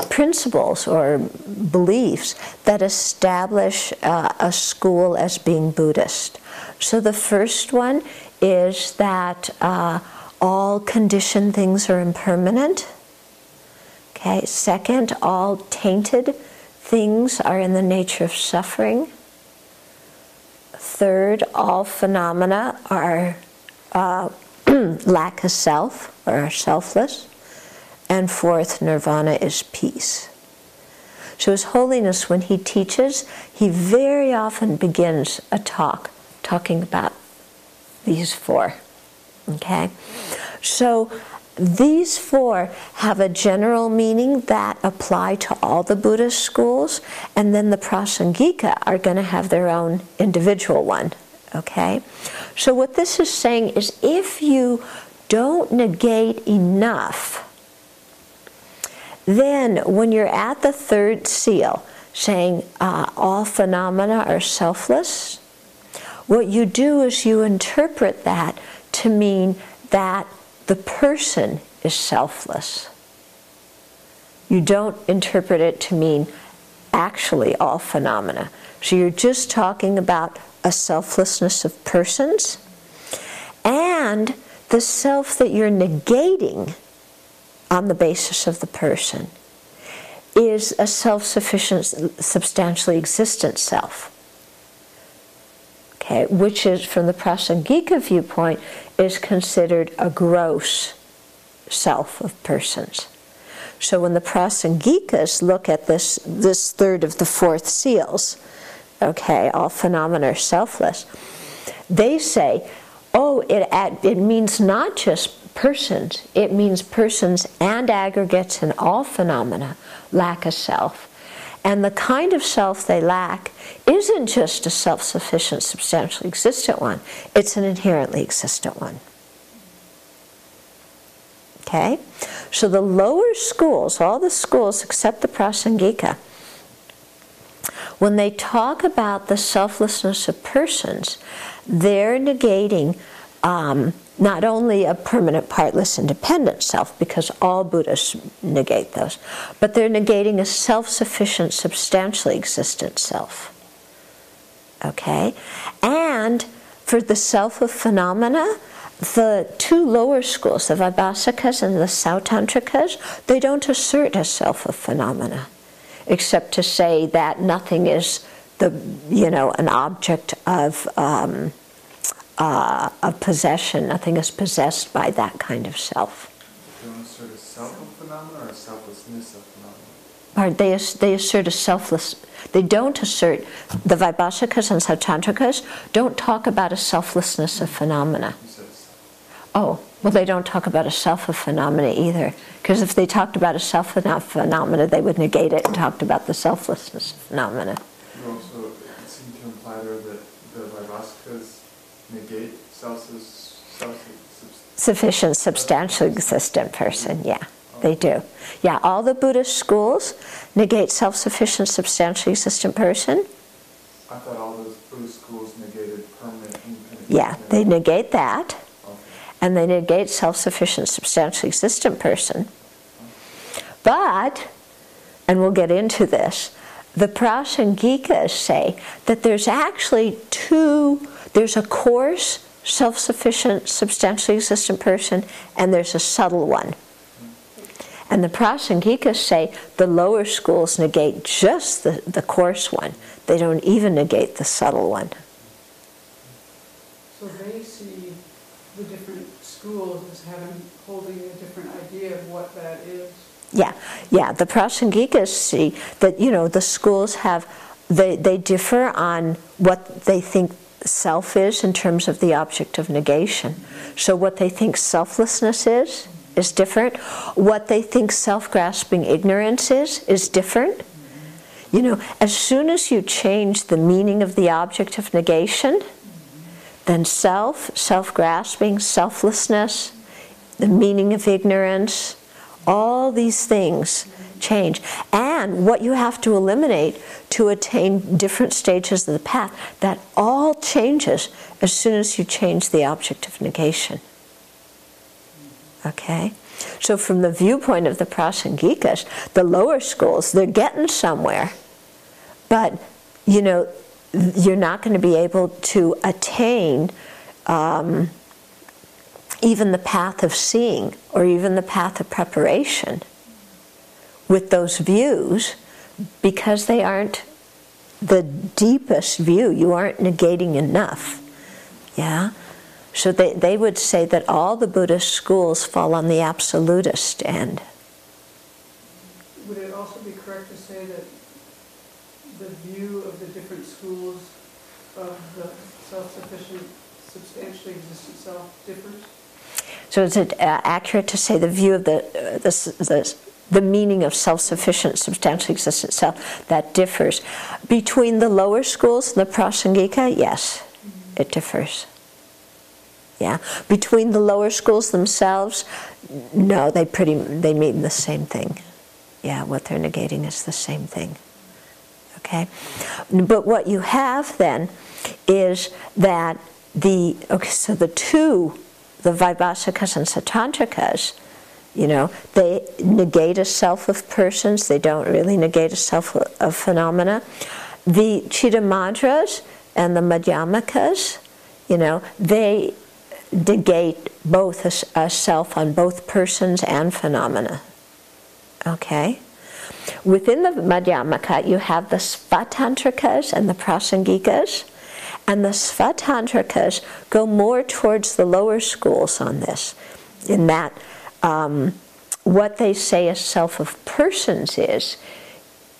principles or beliefs that establish a school as being Buddhist. So the first one is that all conditioned things are impermanent. Okay, second, all tainted things are in the nature of suffering. Third, all phenomena are lack of self, or are selfless. And fourth, nirvana is peace. So His Holiness, when he teaches, he very often begins a talking about these four. Okay? So these four have a general meaning that apply to all the Buddhist schools, and then the Prasangika are going to have their own individual one. Okay? So what this is saying is if you don't negate enough, then when you're at the third seal, saying all phenomena are selfless, what you do is you interpret that to mean that the person is selfless. You don't interpret it to mean actually all phenomena. So you're just talking about a selflessness of persons, and the self that you're negating on the basis of the person is a self-sufficient, substantially existent self. Okay, which is, from the Prasangika viewpoint, is considered a gross self of persons. So when the Prasangikas look at this third of the fourth seals, okay, all phenomena are selfless, they say, oh, it means not just persons, it means persons and aggregates and all phenomena lack a self. And the kind of self they lack isn't just a self-sufficient, substantially existent one, it's an inherently existent one. Okay? So the lower schools, all the schools except the Prasangika, when they talk about the selflessness of persons, they're negating not only a permanent, partless, independent self, because all Buddhists negate those, but they're negating a self-sufficient, substantially existent self. Okay? And for the self of phenomena, the two lower schools, the Vaibhasikas and the Sautantrikas, they don't assert a self of phenomena, except to say that nothing is an object of possession. Nothing is possessed by that kind of self. They don't assert a self of phenomena or a selflessness of phenomena? They assert a selfless. They don't assert, the Vaibhasikas and Sautantrikas don't talk about a selflessness of phenomena. Oh, well, they don't talk about a self of phenomena either. Because if they talked about a self of phenomena, they would negate it and talked about the selflessness of phenomena. You also seem to imply there that the Vaibhasikas negate sufficient, substantially existent person, yeah, they do. Yeah, all the Buddhist schools negate self-sufficient, substantially existent person. I thought all those Buddhist schools negated permanent, independent. Yeah, they negate that. And they negate self-sufficient, substantially existent person. But, and we'll get into this, the Prasangikas say that there's actually there's a coarse, self-sufficient, substantially existent person, and there's a subtle one. And the Prasangikas say the lower schools negate just the coarse one. They don't even negate the subtle one. So they see the different schools as holding a different idea of what that is. Yeah. The Prasangikas see that the schools they differ on what they think self is in terms of the object of negation. So what they think selflessness is different. What they think self-grasping ignorance is different. As soon as you change the meaning of the object of negation, then self-grasping, selflessness, the meaning of ignorance, all these things change. And what you have to eliminate to attain different stages of the path, that all changes as soon as you change the object of negation. Okay? So from the viewpoint of the Prasangikas, the lower schools, they're getting somewhere, but you're not going to be able to attain even the path of seeing or even the path of preparation with those views, because they aren't the deepest view. You aren't negating enough. Yeah? So they would say that all the Buddhist schools fall on the absolutist end. Would it also be correct to say that the view of the different schools of the self-sufficient, substantially existent self differs? So is it accurate to say the view of the meaning of self-sufficient, substantially existent self, that differs? Between the lower schools and the Prasangika, yes, it differs. Yeah. Between the lower schools themselves, no, they mean the same thing. Yeah, what they're negating is the same thing. Okay? But what you have then is that so the Vaibhasikas and Satantrikas, they negate a self of persons, they don't really negate a self of phenomena. The Chittamadras and the Madhyamakas, they negate both a self on both persons and phenomena. Okay? Within the Madhyamaka, you have the Svatantrikas and the Prasangikas, and the Svatantrikas go more towards the lower schools on this, in that what they say a self of persons is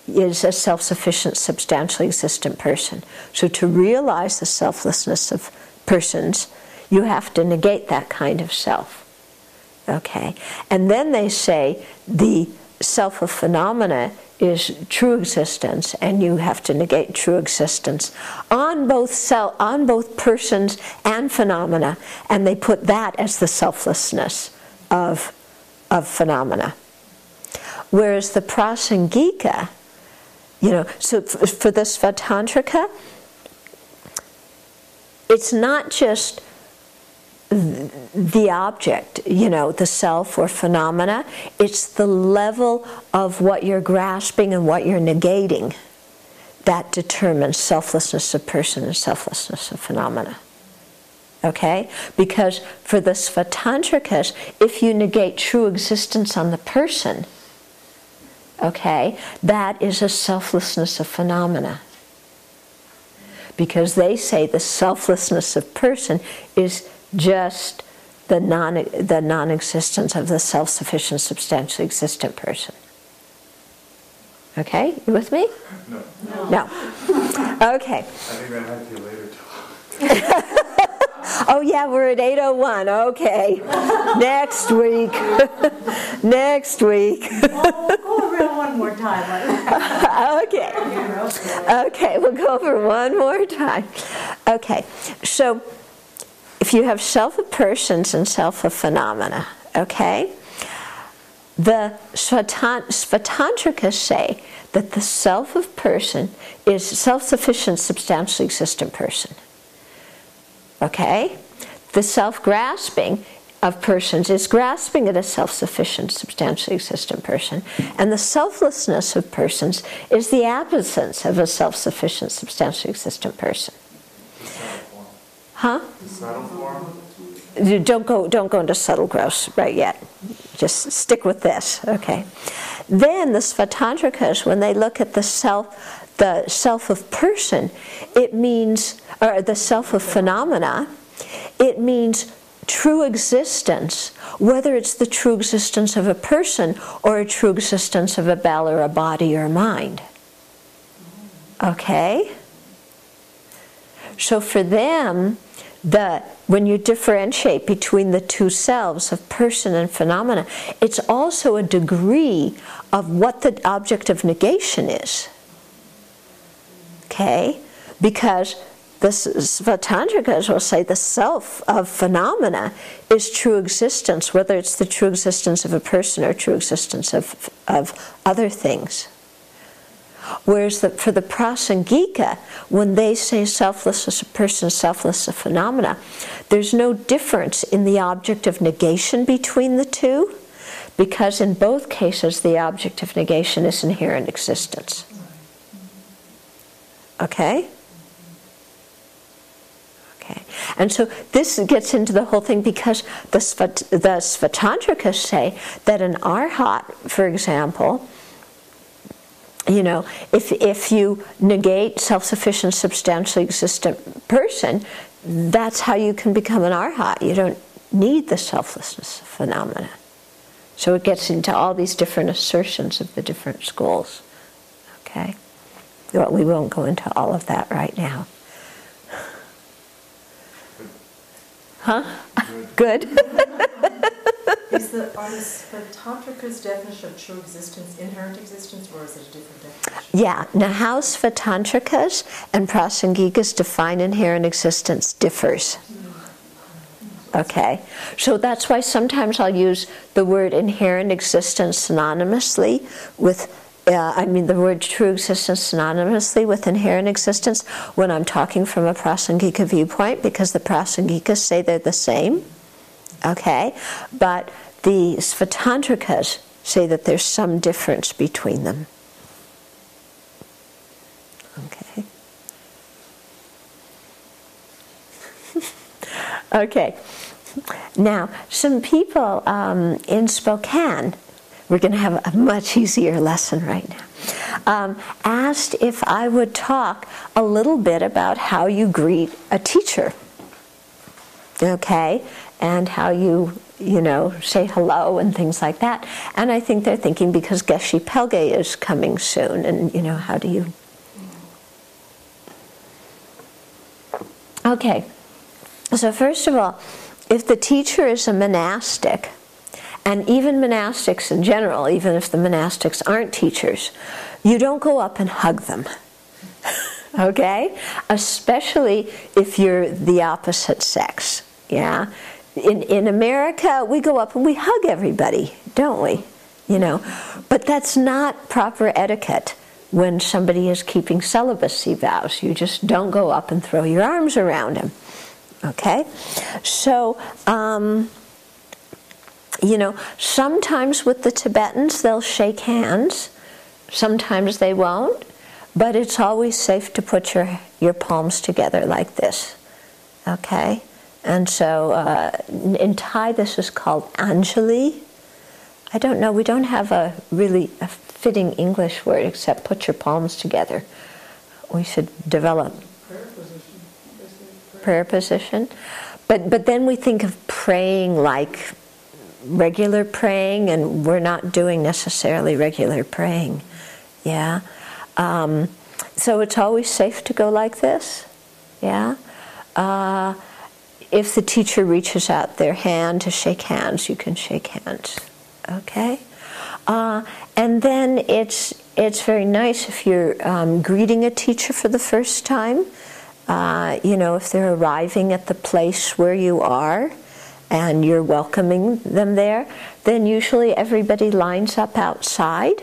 a self-sufficient, substantially existent person. So to realize the selflessness of persons, you have to negate that kind of self. Okay? And then they say the self of phenomena is true existence, and you have to negate true existence on both persons and phenomena, and they put that as the selflessness of phenomena. Whereas the Prasangika, so for the Svatantrika, it's not just the object, the self or phenomena, it's the level of what you're grasping and what you're negating that determines selflessness of person and selflessness of phenomena. Okay? Because for the Svatantrikas, if you negate true existence on the person, okay, that is a selflessness of phenomena. Because they say the selflessness of person is just the non-existence of the self-sufficient, substantially existent person. Okay? You with me? No. No. Okay. I think that had to be later talk. Oh yeah, we're at 8:01. Okay. Next week. Next week. We'll go over it one more time. Okay. Okay, we'll go over one more time. Okay. So if you have self of persons and self of phenomena, okay, the Svatantrikas say that the self of person is self-sufficient, substantially existent person. Okay? The self-grasping of persons is grasping at a self-sufficient, substantially existent person. And the selflessness of persons is the absence of a self-sufficient, substantially existent person. Huh? The subtle form? Don't go into subtle gross right yet. Just stick with this. Okay. Then the Svatantrikas, when they look at the self of person, it means, or the self of phenomena, it means true existence, whether it's the true existence of a person or a true existence of a bell or a body or a mind. Okay? So for them, when you differentiate between the two selves of person and phenomena, it's also a degree of what the object of negation is. Okay? Because the Svatantrikas will say the self of phenomena is true existence, whether it's the true existence of a person or true existence of other things. Whereas for the Prasangika, when they say selflessness of person, selflessness of phenomena, there's no difference in the object of negation between the two, because in both cases the object of negation is inherent existence. Okay? Okay. And so this gets into the whole thing, because the Svatantrikas say that an arhat, for example, if you negate self-sufficient, substantially existent person, that's how you can become an arhat. You don't need the selflessness phenomena. So it gets into all these different assertions of the different schools. Okay? Well, we won't go into all of that right now. Huh? Good. Are the Tantrika's definition of true existence inherent existence, or is it a different definition? Yeah. Now, how Svatantrikas and Prasangikas define inherent existence differs. Okay, so that's why sometimes I'll use the word inherent existence synonymously with, the word true existence synonymously with inherent existence when I'm talking from a Prasangika viewpoint, because the Prasangikas say they're the same. Okay, but the Svatantrikas say that there's some difference between them. Okay. Okay. Now, some people in Spokane, we're going to have a much easier lesson right now, asked if I would talk a little bit about how you greet a teacher. Okay? And how you say hello and things like that. And I think they're thinking because Geshe Pelge is coming soon, and how do you... Okay, so first of all, if the teacher is a monastic, and even monastics in general, even if the monastics aren't teachers, you don't go up and hug them. Okay? Especially if you're the opposite sex. Yeah? In America, we go up and we hug everybody, don't we? But that's not proper etiquette when somebody is keeping celibacy vows. You just don't go up and throw your arms around him. Okay? So, sometimes with the Tibetans, they'll shake hands. Sometimes they won't. But it's always safe to put your palms together like this. Okay? And so in Thai this is called Anjali. I don't know, we don't have a fitting English word except put your palms together. We should develop prayer position. But then we think of praying like regular praying, and we're not doing necessarily regular praying. Yeah. So it's always safe to go like this. Yeah. If the teacher reaches out their hand to shake hands, you can shake hands. Okay? And then it's very nice if you're greeting a teacher for the first time. If they're arriving at the place where you are and you're welcoming them there, then usually everybody lines up outside.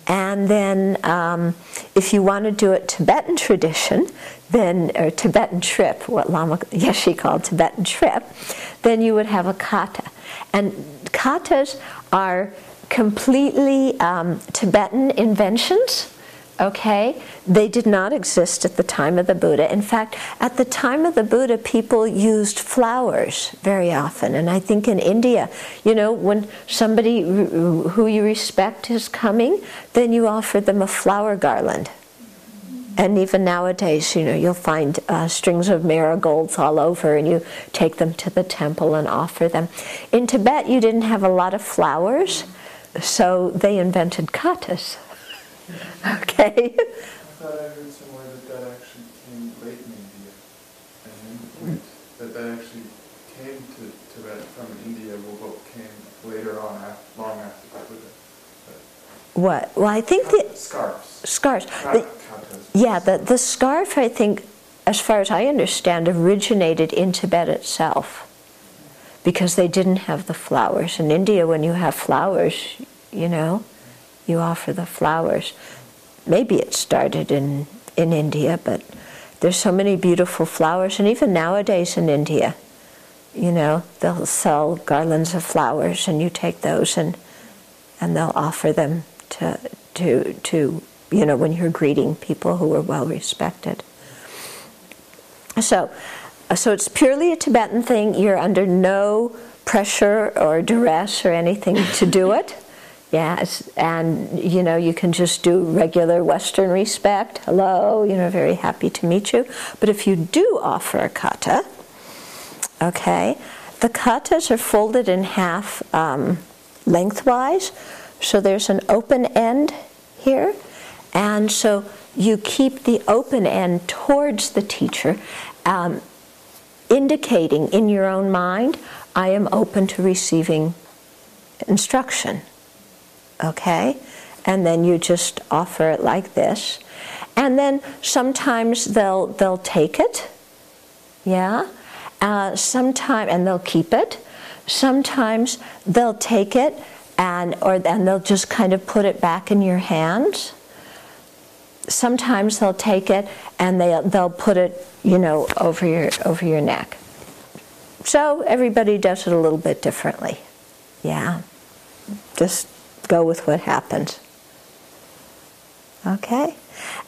And then if you want to do it Tibetan tradition, or Tibetan trip, what Lama Yeshe called Tibetan trip, then you would have a kata. And katas are completely Tibetan inventions. Okay? They did not exist at the time of the Buddha. In fact, at the time of the Buddha, people used flowers very often. And I think in India, when somebody who you respect is coming, then you offer them a flower garland. And even nowadays, you'll find strings of marigolds all over, and you take them to the temple and offer them. In Tibet, you didn't have a lot of flowers, so they invented katas. Okay? I thought I heard somewhere that actually came late in India. And the point that actually came to Tibet from India came later on, long after the Buddha. What? Well, I think Scarves. Scarves. The scarf, I think, as far as I understand, originated in Tibet itself. Because they didn't have the flowers. In India, when you have flowers, you offer the flowers. Maybe it started in India, but there's so many beautiful flowers. And even nowadays in India, they'll sell garlands of flowers, and you take those and they'll offer them to when you're greeting people who are well respected. So it's purely a Tibetan thing. You're under no pressure or duress or anything to do it. Yes, and you can just do regular Western respect. Hello, very happy to meet you. But if you do offer a kata, okay, the katas are folded in half lengthwise, so there's an open end here, and so you keep the open end towards the teacher, indicating in your own mind, I am open to receiving instruction. Okay? And then you just offer it like this. And then sometimes they'll take it. Yeah? Sometime, and they'll keep it. Sometimes they'll take it and they'll just kind of put it back in your hands. Sometimes they'll take it and they'll put it, over your neck. So everybody does it a little bit differently. Yeah. Just go with what happens. Okay?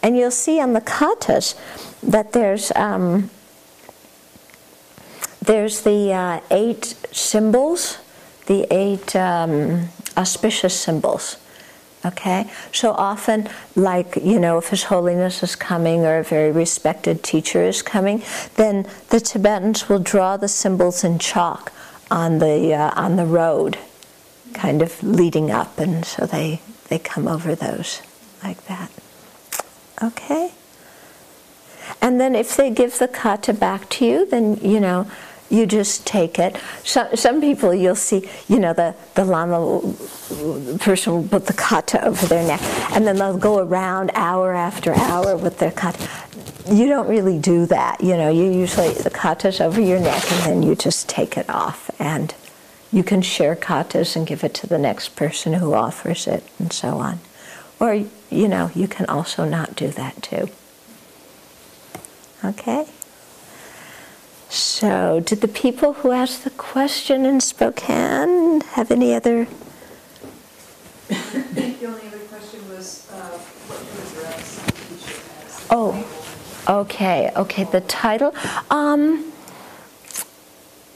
And you'll see on the katas that there's the 8 symbols, the 8 auspicious symbols. Okay? So often, like, if His Holiness is coming or a very respected teacher is coming, then the Tibetans will draw the symbols in chalk on the road, kind of leading up, and so they come over those like that. Okay? And then if they give the kata back to you, then, you just take it. Some people you'll see, the Lama person will put the kata over their neck, and then they'll go around hour after hour with their kata. You don't really do that. You usually, the kata's over your neck, and then you just take it off. And you can share katas and give it to the next person who offers it, and so on. Or, you can also not do that too. Okay? So, did the people who asked the question in Spokane have any other? The only other question was what to address the teacher as. Oh, okay. The title.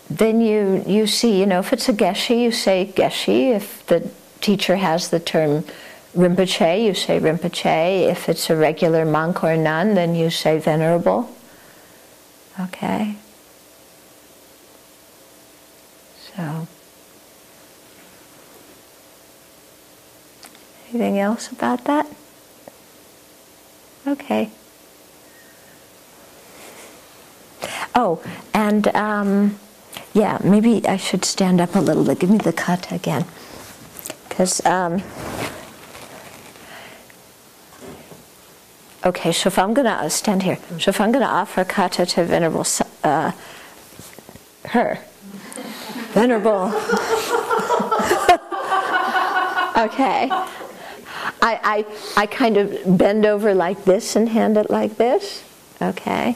Then you see, if it's a geshe, you say geshe. If the teacher has the term Rinpoche, you say Rinpoche. If it's a regular monk or nun, then you say venerable. Okay. So, anything else about that? Okay. Oh, and maybe I should stand up a little bit. Give me the kata again, because okay. So if I'm gonna stand here, so if I'm gonna offer a kata to Venerable her. Venerable. Okay. I kind of bend over like this and hand it like this. Okay.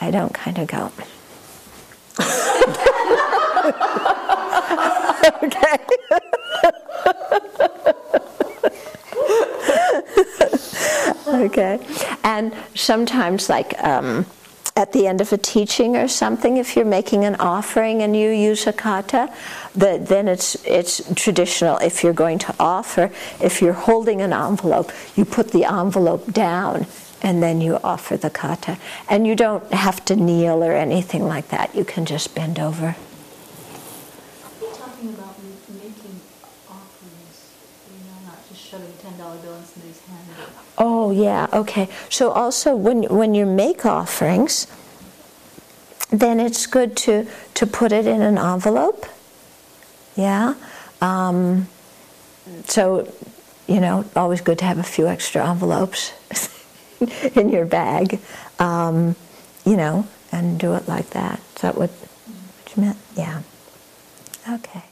I don't kind of go. Okay. Okay. And sometimes, like, at the end of a teaching or something, if you're making an offering and you use a kata, then it's traditional. If you're going to offer, if you're holding an envelope, you put the envelope down and then you offer the kata. And you don't have to kneel or anything like that. You can just bend over. You're talking about making offerings, not just shoving $10 bill in somebody's hand. Oh, yeah, okay. So also when you make offerings, then it's good to put it in an envelope. Yeah. So, always good to have a few extra envelopes in your bag, and do it like that. Is that what you meant? Yeah. Okay.